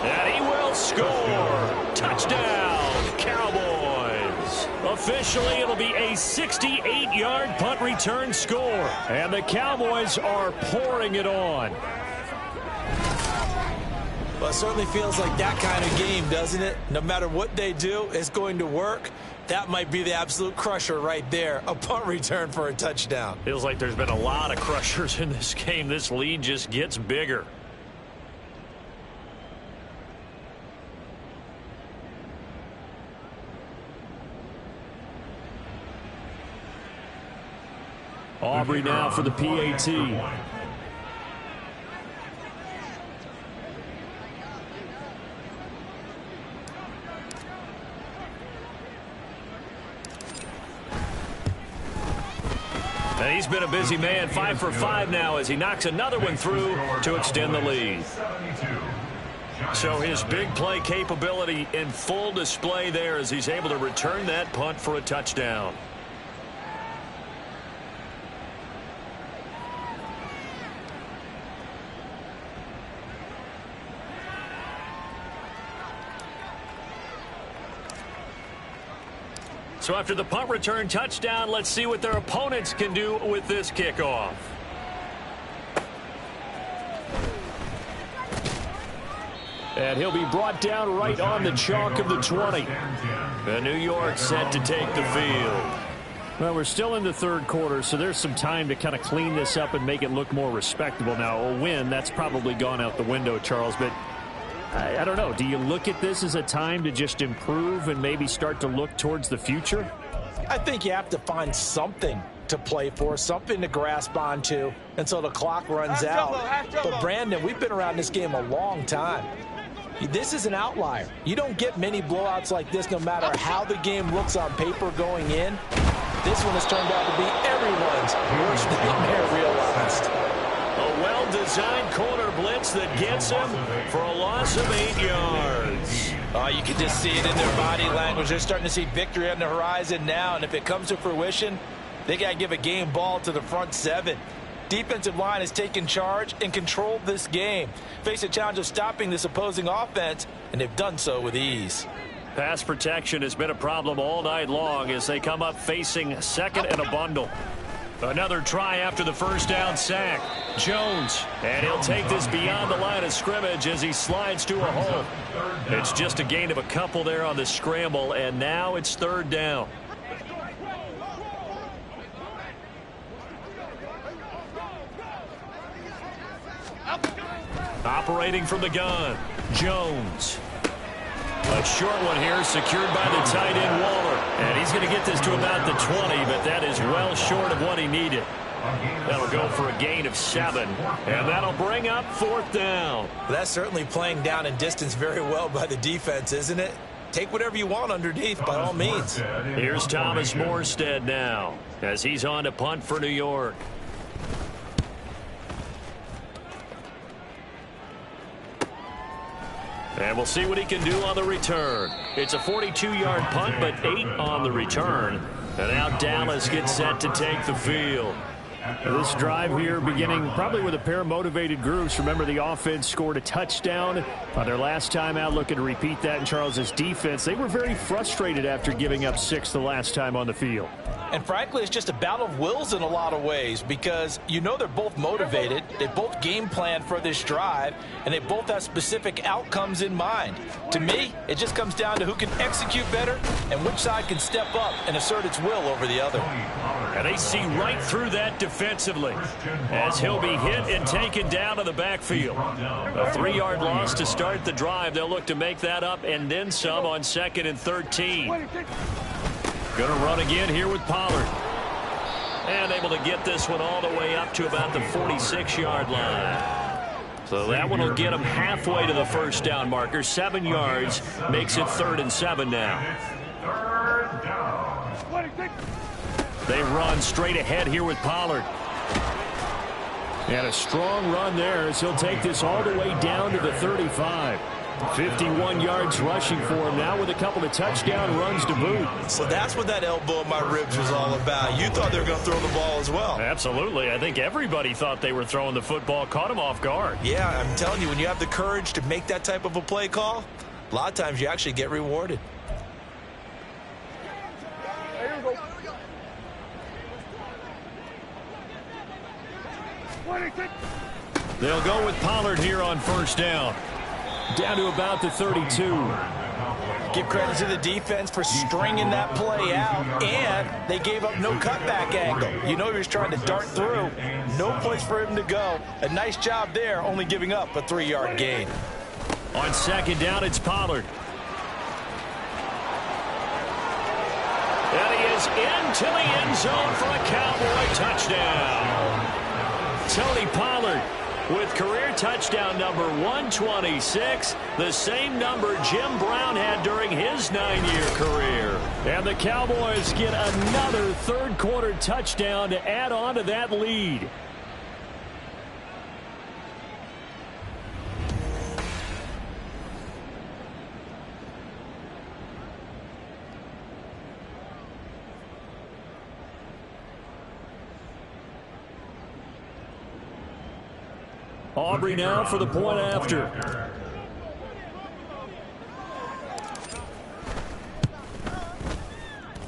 D: And he will score. Touchdown, Cowboys. Officially, it'll be a 68-yard punt return score. And the Cowboys are pouring it on.
B: Well, it certainly feels like that kind of game, doesn't it? No matter what they do, it's going to work. That might be the absolute crusher right there. A punt return for a touchdown.
D: Feels like there's been a lot of crushers in this game. This lead just gets bigger. Aubrey now for the PAT. And he's been a busy man, 5 for 5 now as he knocks another one through to extend the lead. So his big play capability in full display there as he's able to return that punt for a touchdown. So after the punt return touchdown, let's see what their opponents can do with this kickoff. And he'll be brought down right on the chalk of the 20. And New York set to take the field. Well, we're still in the 3rd quarter, so there's some time to kind of clean this up and make it look more respectable. Now, a win, that's probably gone out the window, Charles, but I don't know. Do you look at this as a time to just improve and maybe start to look towards the future?
B: I think you have to find something to play for, something to grasp onto until the clock runs out. But, Brandon, we've been around this game a long time. This is an outlier. You don't get many blowouts like this no matter how the game looks on paper going in. This one has turned out to be everyone's worst nightmare realized.
D: A well-designed corner blitz that gets him for a loss of 8 yards.
B: You can just see it in their body language. They're starting to see victory on the horizon now, and if it comes to fruition, they got to give a game ball to the front 7. Defensive line has taken charge and controlled this game. Face a challenge of stopping this opposing offense, and they've done so with ease.
D: Pass protection has been a problem all night long as they come up facing 2nd and a bundle. Another try after the first down sack. Jones, and he'll take this beyond the line of scrimmage as he slides to a hole. It's just a gain of a couple there on the scramble, and now it's 3rd down. Operating from the gun, Jones. A short one here, secured by the tight end Waller. And he's going to get this to about the 20, but that is well short of what he needed. That'll go for a gain of 7, and that'll bring up 4th down.
B: That's certainly playing down and distance very well by the defense, isn't it? Take whatever you want underneath, by all means.
D: Here's Thomas Morstead now as he's on to punt for New York. And we'll see what he can do on the return. It's a 42-yard punt, but 8 on the return. And now Dallas gets set to take the field. This drive here beginning probably with a pair of motivated groups. Remember, the offense scored a touchdown on their last time out, looking to repeat that in Charles's defense. They were very frustrated after giving up 6 the last time on the field.
B: And frankly, it's just a battle of wills in a lot of ways because you know they're both motivated. They both game plan for this drive, and they both have specific outcomes in mind. To me, it just comes down to who can execute better and which side can step up and assert its will over the other.
A: And they see right through that defensively as he'll be hit and taken down to the backfield. A 3-yard loss to start the drive. They'll look to make that up and then some on 2nd and 13. Going to run again here with Pollard. And able to get this one all the way up to about the 46-yard line. So that one will get him halfway to the first down marker. 7 yards makes it 3rd and 7 now. They run straight ahead here with Pollard. And a strong run there as he'll take this all the way down to the 35. 51 yards rushing for him now with a couple of touchdown runs to boot.
B: So that's what that elbow in my ribs was all about. You thought they were going to throw the ball as well.
A: Absolutely. I think everybody thought they were throwing the football, caught him off guard.
B: Yeah, I'm telling you, when you have the courage to make that type of a play call, a lot of times you actually get rewarded.
A: They'll go with Pollard here on first down.
D: Down to about the 32.
B: Give credit to the defense for stringing that play out, and they gave up no cutback angle. You know he was trying to dart through. No place for him to go. A nice job there, only giving up a 3-yard gain.
A: On 2nd down, it's Pollard. And he is into the end zone for a Cowboy touchdown. Tony Pollard with career touchdown number 126, the same number Jim Brown had during his 9-year career. And the Cowboys get another third-quarter touchdown to add on to that lead.
D: Aubrey now for the point after.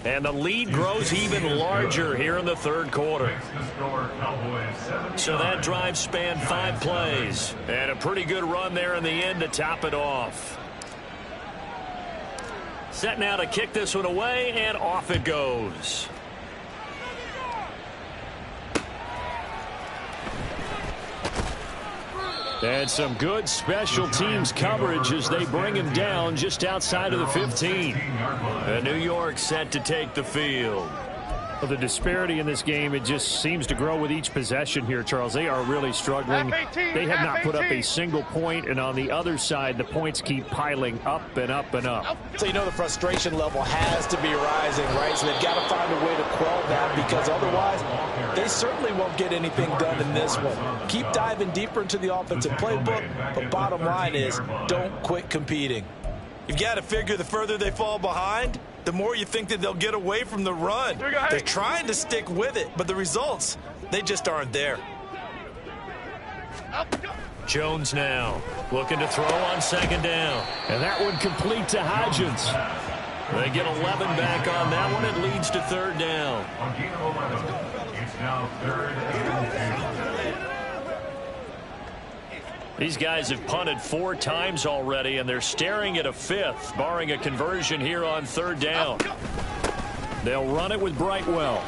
A: And the lead grows even larger here in the third quarter. So that drive spanned 5 plays. And a pretty good run there in the end to top it off. Set now to kick this one away, and off it goes.
D: And some good special teams coverage as they bring him down just outside of the 15.
A: And New York set to take the field.
D: Well, the disparity in this game, it just seems to grow with each possession here, Charles. They are really struggling. They have not put up a single point, and on the other side, the points keep piling up and up and up.
B: So you know the frustration level has to be rising, right? So they've got to find a way to quell that, because otherwise they certainly won't get anything done in this one. Keep diving deeper into the offensive playbook, but bottom line is don't quit competing. You've got to figure the further they fall behind, the more you think that they'll get away from the run. They're trying to stick with it, but the results, they just aren't there.
A: Jones now looking to throw on 2nd down.
D: And that one complete to Hodgins.
A: They get 11 back on that one. It leads to 3rd down.
C: On gain of 11, it's now 3rd and 2.
A: These guys have punted 4 times already, and they're staring at a 5th, barring a conversion here on 3rd down.
D: They'll run it with Brightwell.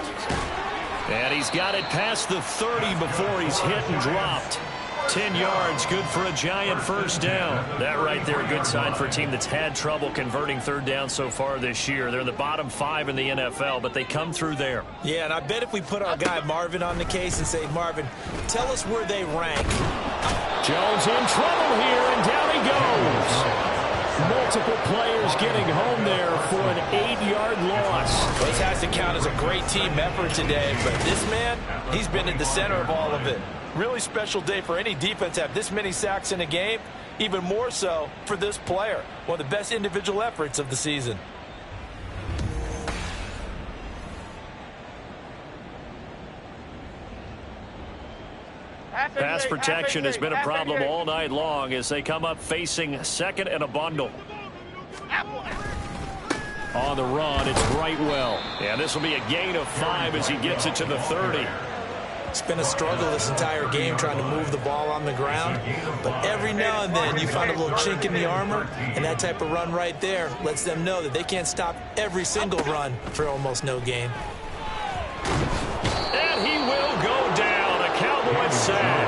A: And he's got it past the 30 before he's hit and dropped. 10 yards, good for a giant first down.
D: That right there, a good sign for a team that's had trouble converting 3rd down so far this year. They're in the bottom 5 in the NFL, but they come through there.
B: Yeah, and I bet if we put our guy Marvin on the case and say, Marvin, tell us where they rank.
D: Jones in trouble here, and down he goes. Multiple players getting home there for an 8-yard loss.
B: This has to count as a great team effort today, but this man, he's been at the center of all of it. Really special day for any defense to have this many sacks in a game, even more so for this player. One of the best individual efforts of the season.
D: Pass protection has been a problem all night long as they come up facing second and a bundle. On the run, it's Brightwell. And this will be a gain of 5 as he gets it to the 30.
B: It's been a struggle this entire game trying to move the ball on the ground. But every now and then you find a little chink in the armor, and that type of run right there lets them know that they can't stop every single run for almost no gain.
D: And he will go down. A Cowboy sack.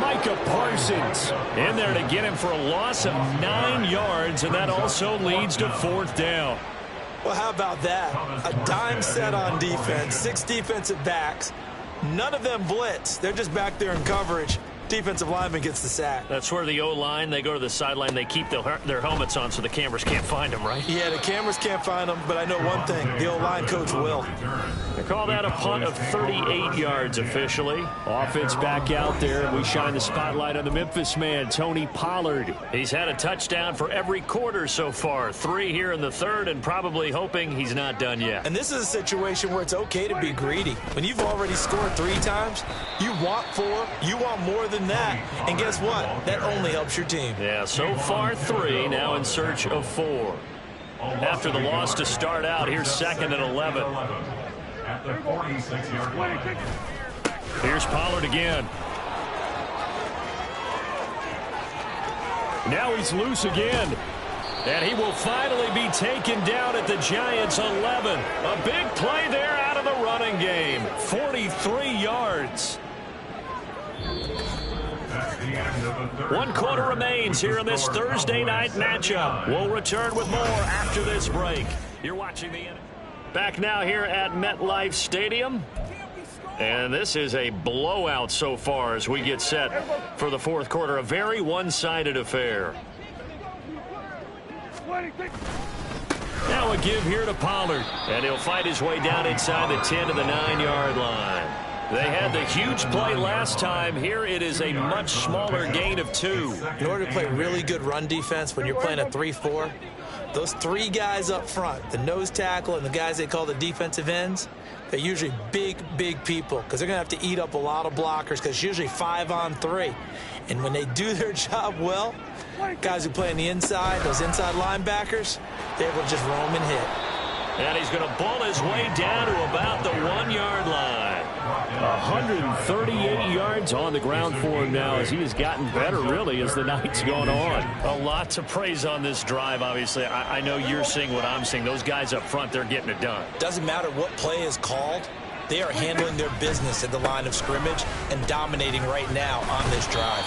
D: Micah Parsons in there to get him for a loss of 9 yards, and that also leads to 4th down.
B: Well, how about that? A dime set on defense, 6 defensive backs. None of them blitz. They're just back there in coverage. Defensive lineman gets the sack.
D: That's where the O-line, they go to the sideline, they keep their helmets on so the cameras can't find them, right?
B: Yeah, the cameras can't find them, but I know one thing. The O-line coach will.
D: They call that a punt of 38 yards officially. Offense back out there, and we shine the spotlight on the Memphis man, Tony Pollard. He's had a touchdown for every quarter so far. 3 here in the 3rd, and probably hoping he's not done yet.
B: And this is a situation where it's okay to be greedy. When you've already scored 3 times, you want 4, you want more than that. And guess what? That only helps your team.
D: Yeah, so far 3, now in search of 4. After the loss to start out, here's 2nd and 11.
C: At the 46-yard line.
D: Here's Pollard again. Now he's loose again. And he will finally be taken down at the Giants' 11. A big play there out of the running game. 43 yards. 1 quarter remains here in this Thursday night matchup. We'll return with more after this break. You're watching the... Back now here at MetLife Stadium. And this is a blowout so far as we get set for the 4th quarter. A very one-sided affair. Now a give here to Pollard. And he'll fight his way down inside the 10 to the 9-yard line. They had the huge play last time. Here it is a much smaller gain of 2.
B: In order to play really good run defense when you're playing a 3-4, those 3 guys up front, the nose tackle and the guys they call the defensive ends, they're usually big people because they're going to have to eat up a lot of blockers because it's usually 5 on 3. And when they do their job well, guys who play on the inside, those inside linebackers, they're able to just roam and hit.
D: And he's going to bull his way down to about the 1-yard line. 138 yards on the ground for him now as he has gotten better, really, as the night's gone on. A lot to praise on this drive, obviously. I know you're seeing what I'm seeing. Those guys up front, they're getting it done.
B: Doesn't matter what play is called. They are handling their business at the line of scrimmage and dominating right now on this drive.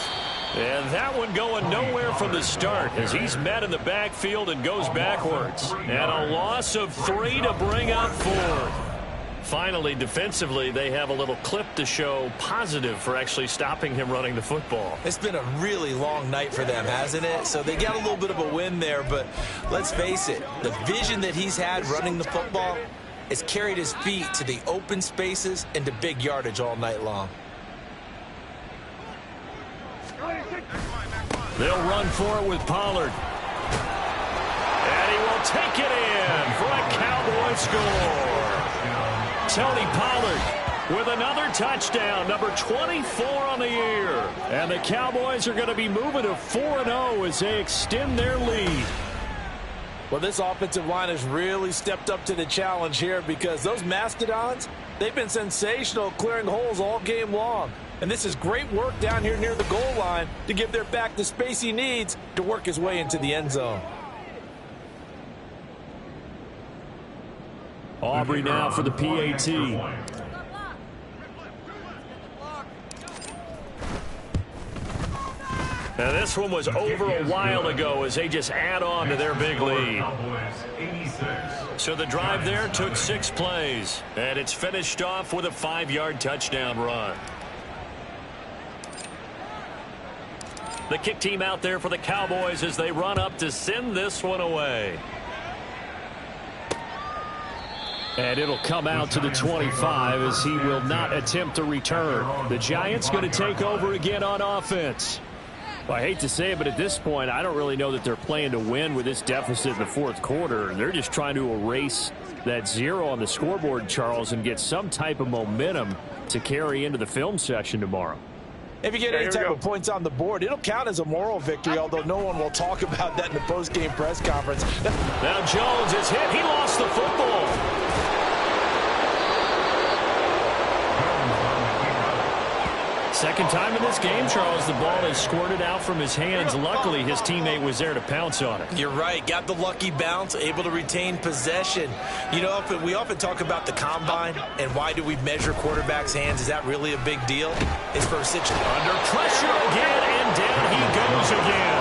D: And that one going nowhere from the start as he's met in the backfield and goes backwards. And a loss of 3 to bring up 4th. Finally, defensively, they have a little clip to show positive for actually stopping him running the football.
B: It's been a really long night for them, hasn't it? So they got a little bit of a win there, but let's face it, the vision that he's had running the football has carried his feet to the open spaces and to big yardage all night long.
D: They'll run for it with Pollard. And he will take it in for a Cowboy score. Tony Pollard with another touchdown, number 24 on the year. And the Cowboys are going to be moving to 4-0 as they extend their lead.
B: Well, this offensive line has really stepped up to the challenge here because those Mastodons, they've been sensational clearing holes all game long. And this is great work down here near the goal line to give their back the space he needs to work his way into the end zone.
D: Aubrey now for the PAT. Now this one was over a while ago as they just add on to their big lead. So the drive there took 6 plays, and it's finished off with a 5-yard touchdown run. The kick team out there for the Cowboys as they run up to send this one away. And it'll come out to the 25 as he will not attempt to return. The Giants going to take over again on offense. Well, I hate to say it, but at this point, I don't really know that they're playing to win with this deficit in the 4th quarter. They're just trying to erase that 0 on the scoreboard, Charles, and get some type of momentum to carry into the film session tomorrow.
B: If you get any type of points on the board, it'll count as a moral victory, although no one will talk about that in the post-game press conference.
A: Now Jones is hit. He lost the football. Second time in this game, Charles, the ball is squirted out from his hands. Luckily, his teammate was there to pounce on it.
B: You're right. Got the lucky bounce, able to retain possession. You know, we often talk about the combine and why do we measure quarterbacks' hands. Is that really a big deal? It's for a situation.
A: Under pressure again, and down he goes again.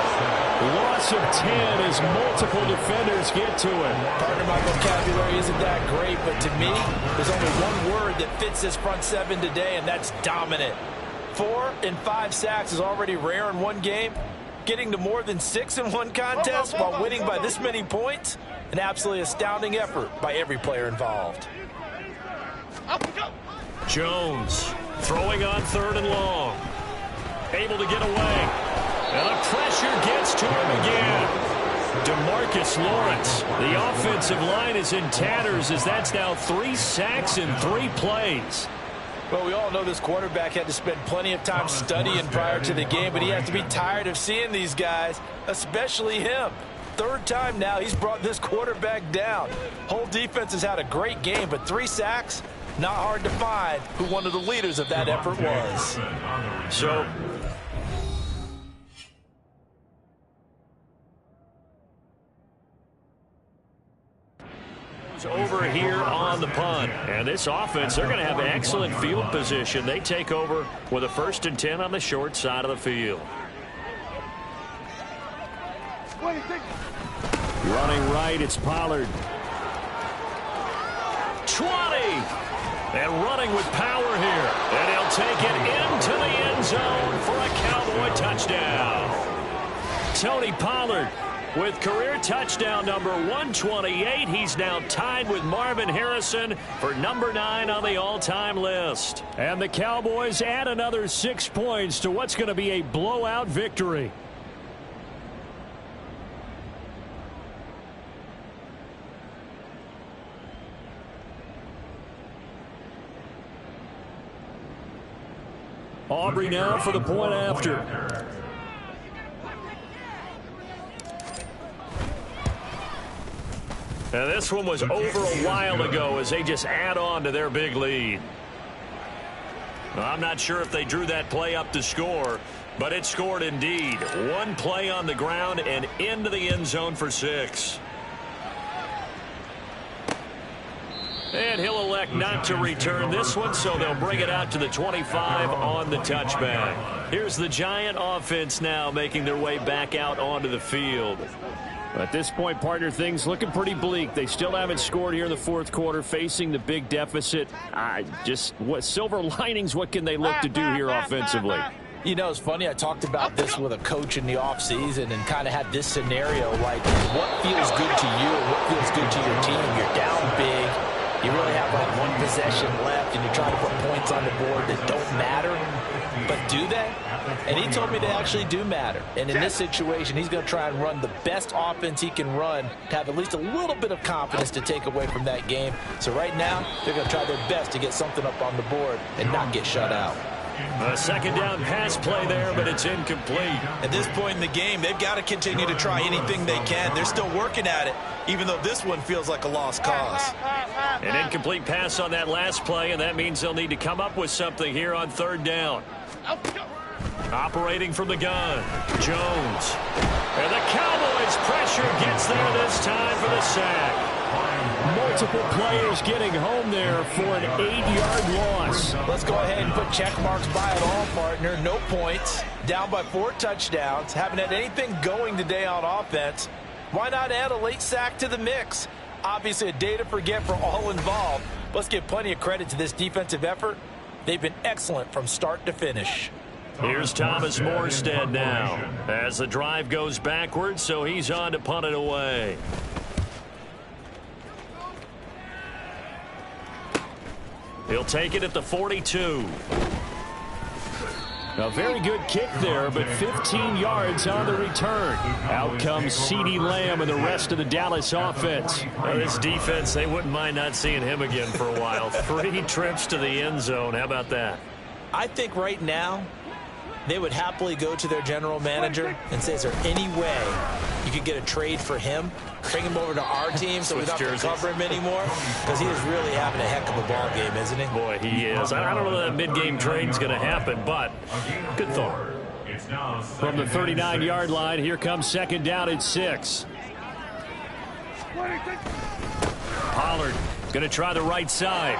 A: Loss of 10 as multiple defenders get to him.
B: Partner, my vocabulary isn't that great, but to me, there's only one word that fits this front seven today, and that's dominant. 4 and 5 sacks is already rare in one game. Getting to more than 6 in one contest while winning by this many points, an absolutely astounding effort by every player involved.
A: Jones throwing on 3rd and long. Able to get away. And the pressure gets to him again. DeMarcus Lawrence. The offensive line is in tatters as that's now 3 sacks in 3 plays.
B: Well, we all know this quarterback had to spend plenty of time studying prior to the game, but he has to be tired of seeing these guys, especially him. 3rd time now he's brought this quarterback down. Whole defense has had a great game, but 3 sacks, not hard to find who one of the leaders of that effort was.
A: So over here on the punt, and this offense, they're going to have excellent field position. They take over with a 1st and 10 on the short side of the field. Running right, it's Pollard. 20, and running with power here, and he'll take it into the end zone for a Cowboy touchdown. Tony Pollard with career touchdown number 128. He's now tied with Marvin Harrison for number 9 on the all-time list. And the Cowboys add another 6 points to what's going to be a blowout victory. Aubrey now for the point after. And this one was over a while ago as they just add on to their big lead. Well, I'm not sure if they drew that play up to score, but it scored indeed. 1 play on the ground and into the end zone for 6. And he'll elect not to return this one, so they'll bring it out to the 25 on the touchback. Here's the Giant offense now making their way back out onto the field. At this point, partner, things looking pretty bleak. They still haven't scored here in the 4th quarter, facing the big deficit. What silver linings, what can they look to do here offensively?
B: You know, it's funny, I talked about this with a coach in the offseason and kind of had this scenario, like what feels good to you and what feels good to your team. You're down big. You really have like 1 possession left, and you're trying to put points on the board that don't matter. But do they? And he told me they actually do matter. And in this situation, he's going to try and run the best offense he can run to have at least a little bit of confidence to take away from that game. So right now, they're going to try their best to get something up on the board and not get shut out.
A: A 2nd down pass play there, but it's incomplete.
B: At this point in the game, they've got to continue to try anything they can. They're still working at it, even though this one feels like a lost cause.
A: An incomplete pass on that last play, and that means they'll need to come up with something here on 3rd down. Operating from the gun, Jones. And the Cowboys' pressure gets there this time for the sack. Multiple players getting home there for an 8-yard loss.
B: Let's go ahead and put check marks by it all, partner. No points. Down by 4 touchdowns. Haven't had anything going today on offense. Why not add a late sack to the mix? Obviously a day to forget for all involved. Let's give plenty of credit to this defensive effort. They've been excellent from start to finish.
A: Here's Thomas Morstead now as the drive goes backwards, so he's on to punt it away. He'll take it at the 42. A very good kick there, but 15 yards on the return. Out comes CeeDee Lamb and the rest of the Dallas offense. This defense, they wouldn't mind not seeing him again for a while. 3 trips to the end zone. How about that?
B: I think right now, they would happily go to their general manager and say, is there any way you could get a trade for him, bring him over to our team so we don't have to cover him anymore? Because he is really having a heck of a ball game, isn't he?
D: Boy, he is. I don't know that mid-game trade is going to happen, but good thought. From the 39-yard line, here comes second down at 6. Pollard going to try the right side.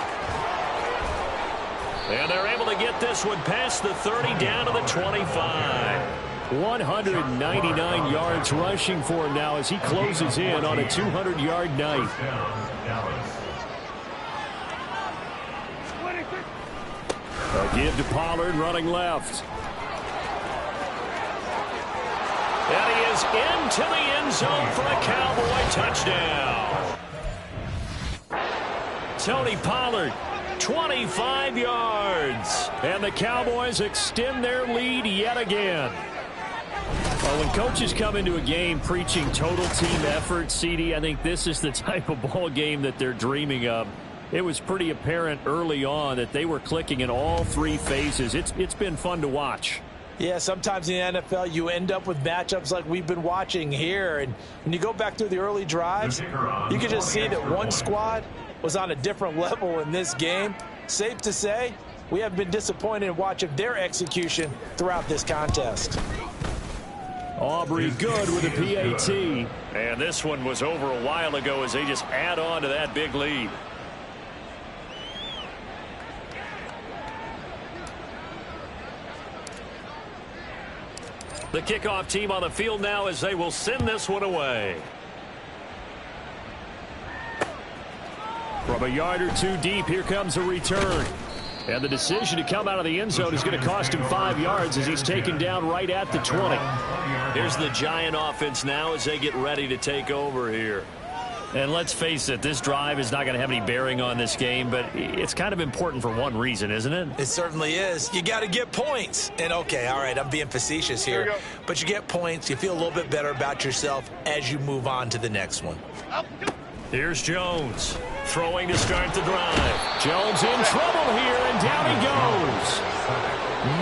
D: And they're able to get this one past the 30 down to the 25. 199 yards rushing for him now as he closes in on a 200-yard night. A give to Pollard running left. And he is into the end zone for a Cowboy touchdown. Tony Pollard, 25 yards. And the Cowboys extend their lead yet again. Well, when coaches come into a game preaching total team effort, CD, I think this is the type of ball game that they're dreaming of. It was pretty apparent early on that they were clicking in all three phases. It's been fun to watch.
B: Yeah, sometimes in the NFL you end up with matchups like we've been watching here. And when you go back through the early drives, you can just see that one squad was on a different level in this game. Safe to say, we have been disappointed in watching their execution throughout this contest.
D: Aubrey good with a PAT. And this one was over a while ago as they just add on to that big lead. The kickoff team on the field now as they will send this one away. From a yard or two deep, here comes a return. And the decision to come out of the end zone is going to cost him 5 yards as he's taken down right at the 20. Here's the Giant offense now as they get ready to take over here. And let's face it, this drive is not going to have any bearing on this game, but it's kind of important for one reason, isn't it?
B: It certainly is. You got to get points. And, okay, all right, I'm being facetious here. But you get points. You feel a little bit better about yourself as you move on to the next one.
D: Here's Jones throwing to start the drive. Jones in trouble here, and down he goes.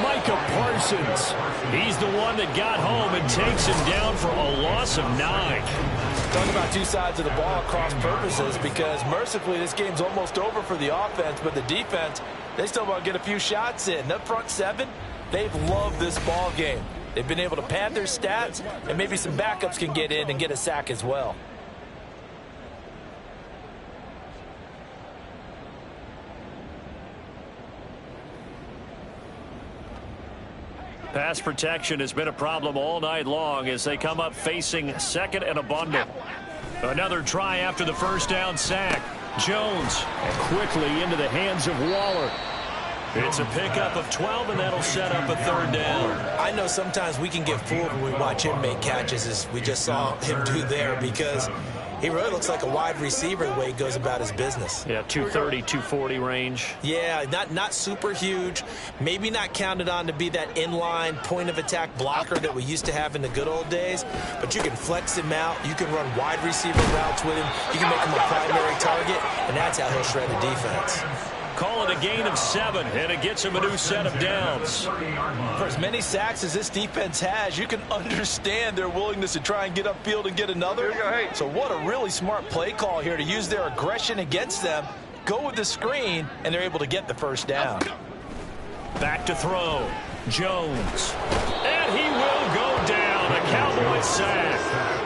D: Micah Parsons. He's the one that got home and takes him down for a loss of 9.
B: Talk about two sides of the ball across purposes, because mercifully this game's almost over for the offense, but the defense, they still want to get a few shots in. That front seven, they've loved this ball game. They've been able to pad their stats, and maybe some backups can get in and get a sack as well.
D: Pass protection has been a problem all night long as they come up facing second and a bundle. Another try after the first down sack. Jones quickly into the hands of Waller. It's a pickup of 12, and that'll set up a third down.
B: I know sometimes we can get fooled when we watch him make catches, as we just saw him do there, because he really looks like a wide receiver the way he goes about his business.
D: Yeah, 230, 240 range.
B: Yeah, not super huge. Maybe not counted on to be that inline point-of-attack blocker that we used to have in the good old days. But you can flex him out. You can run wide receiver routes with him. You can make him a primary target, and that's how he'll shred the defense.
D: Call it a gain of 7, and it gets him a new set of downs.
B: For as many sacks as this defense has, you can understand their willingness to try and get upfield and get another. So what a really smart play call here to use their aggression against them, go with the screen, and they're able to get the first down.
D: Back to throw. Jones. And he will go down. A Cowboy sack.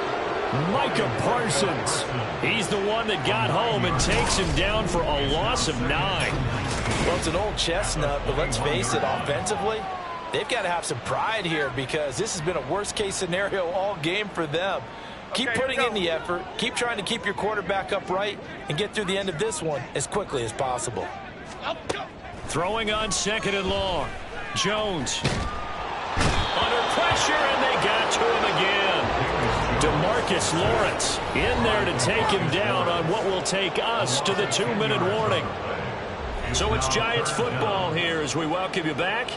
D: Micah Parsons. He's the one that got home and takes him down for a loss of 9.
B: Well, it's an old chestnut, but let's face it, offensively, they've got to have some pride here, because this has been a worst-case scenario all game for them. Keep putting in the effort. Keep trying to keep your quarterback upright and get through the end of this one as quickly as possible.
D: Throwing on second and long. Jones. Under pressure, and they got to him again. DeMarcus Lawrence in there to take him down on what will take us to the 2-minute warning. So it's Giants football here as we welcome you back.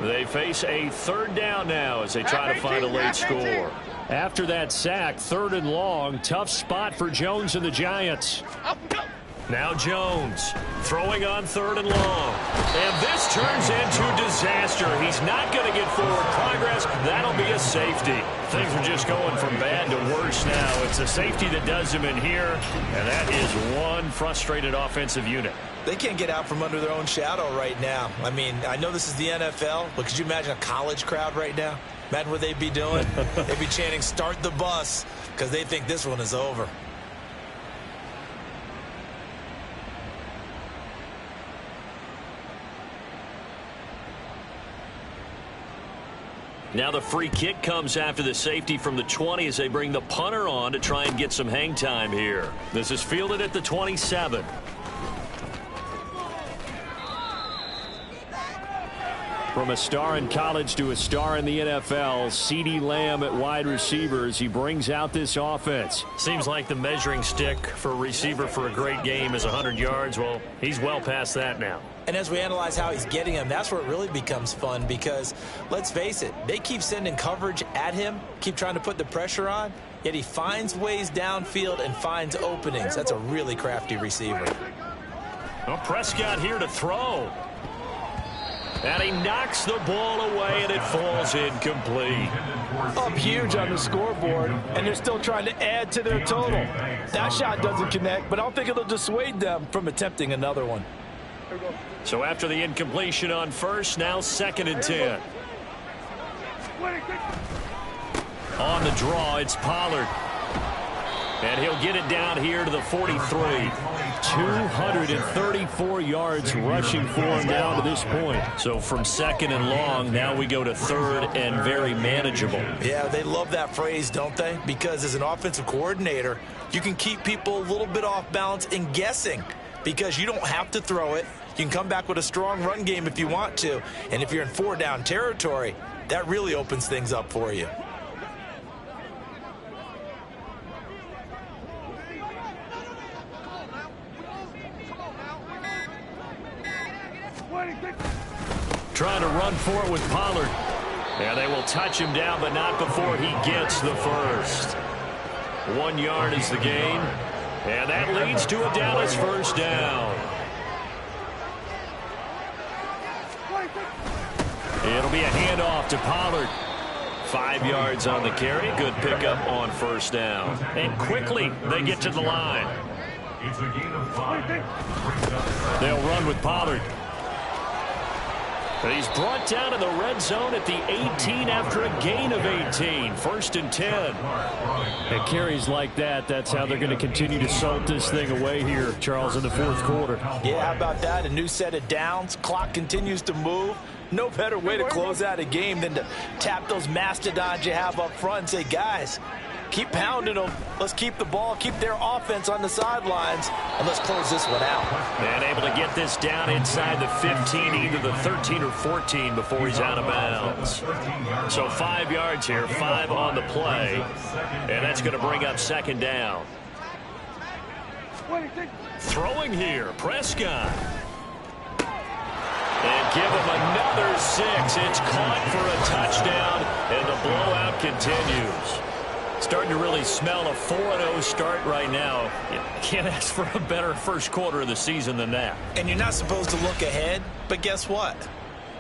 D: They face a third down now as they try to find a late score. After that sack, third and long, tough spot for Jones and the Giants.
A: Now Jones throwing on 3rd and long. And this turns into disaster. He's not going to get forward progress. That'll be a safety. Things are just going from bad to worse now. It's a safety that does him in here, and that is one frustrated offensive unit.
B: They can't get out from under their own shadow right now. I mean, I know this is the NFL, but could you imagine a college crowd right now? Imagine what they'd be doing. They'd be chanting, "Start the bus," because they think this one is over.
A: Now the free kick comes after the safety from the 20 as they bring the punter on to try and get some hang time here. This is fielded at the 27.
D: From a star in college to a star in the NFL, CeeDee Lamb at wide receivers. He brings out this offense.
A: Seems like the measuring stick for a receiver for a great game is 100 yards. Well, he's well past that now.
B: And as we analyze how he's getting him, that's where it really becomes fun because, let's face it, they keep sending coverage at him, keep trying to put the pressure on, yet he finds ways downfield and finds openings. That's a really crafty receiver.
A: Well, Prescott here to throw. And he knocks the ball away, and it falls incomplete.
B: Up huge on the scoreboard, and they're still trying to add to their total. That shot doesn't connect, but I don't think it'll dissuade them from attempting another one.
A: So after the incompletion on first, now 2nd and 10. On the draw, it's Pollard. And he'll get it down here to the 43.
D: 234 yards rushing for him down to this point.
A: So from 2nd and long, now we go to 3rd and very manageable.
B: Yeah, they love that phrase, don't they? Because as an offensive coordinator, you can keep people a little bit off balance and guessing because you don't have to throw it. You can come back with a strong run game if you want to. And if you're in 4-down territory, that really opens things up for you.
A: Trying to run for it with Pollard. Yeah, they will touch him down, but not before he gets the first. 1 yard is the gain. And that leads to a Dallas first down. It'll be a handoff to Pollard. 5 yards on the carry. Good pickup on first down. And quickly they get to the line.
C: It's a gain of 5.
A: They'll run with Pollard. But he's brought down in the red zone at the 18 after a gain of 18. 1st and 10.
D: And carries like that, that's how they're going to continue to salt this thing away here, Charles, in the 4th quarter.
B: Yeah, how about that? A new set of downs. Clock continues to move. No better way to close out a game than to tap those mastodons you have up front and say, guys, keep pounding them. Let's keep the ball, keep their offense on the sidelines, and let's close this one out.
A: And able to get this down inside the 15, either the 13 or 14 before he's out of bounds. So 5 yards here, 5 on the play, and that's going to bring up 2nd down. Throwing here, Prescott. And give him another 6. It's caught for a touchdown, and the blowout continues. Starting to really smell a 4-0 start right now. You can't ask for a better first quarter of the season than that.
B: And you're not supposed to look ahead, but guess what?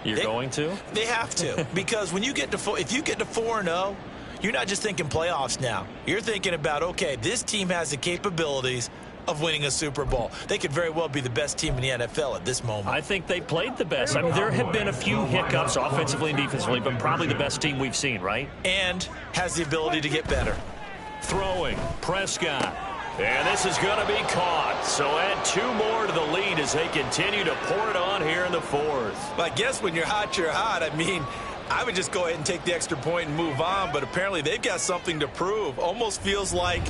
A: You're going to?
B: They have to. Because when you get to if you get to 4-0, you're not just thinking playoffs now. You're thinking about, okay, this team has the capabilities of winning a Super Bowl. They could very well be the best team in the NFL at this moment.
A: I think they played the best. I mean, there have been a few hiccups offensively and defensively, but probably the best team we've seen, right?
B: And has the ability to get better.
A: Throwing, Prescott. And this is going to be caught. So add 2 more to the lead as they continue to pour it on here in the 4th.
B: But I guess when you're hot, you're hot. I mean, I would just go ahead and take the extra point and move on, but apparently they've got something to prove. Almost feels like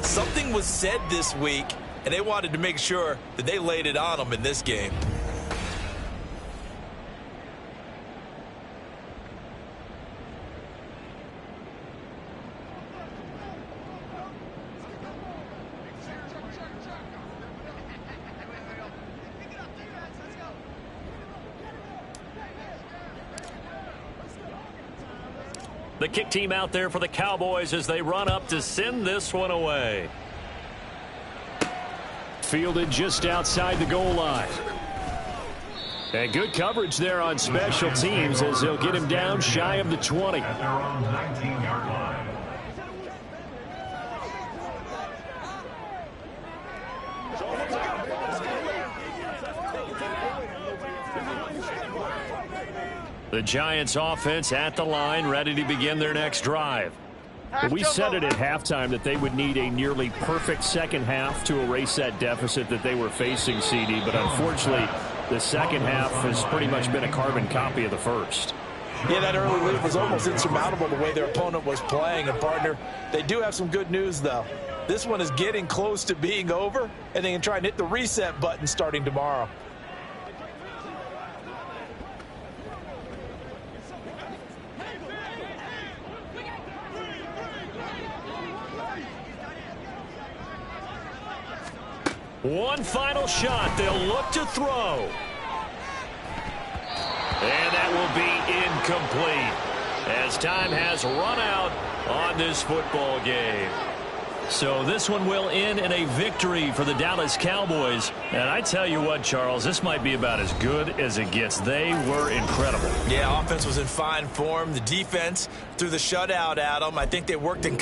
B: something was said this week, and they wanted to make sure that they laid it on them in this game.
A: The kick team out there for the Cowboys as they run up to send this one away.
D: fielded just outside the goal line. And good coverage there on special teams as they'll get him down shy of the 20.
C: At their own 19-yard line.
D: The Giants offense at the line, ready to begin their next drive. We said it at halftime that they would need a nearly perfect second half to erase that deficit that they were facing, CD, but unfortunately the second half has pretty much been a carbon copy of the first.
B: Yeah, that early lead was almost insurmountable the way their opponent was playing. And, partner, they do have some good news, though. This one is getting close to being over, and they can try and hit the reset button starting tomorrow.
D: One final shot. They'll look to throw. And that will be incomplete as time has run out on this football game. So this one will end in a victory for the Dallas Cowboys. And I tell you what, Charles, this might be about as good as it gets. They were incredible.
B: Yeah, offense was in fine form. The defense threw the shutout at them. I think they worked in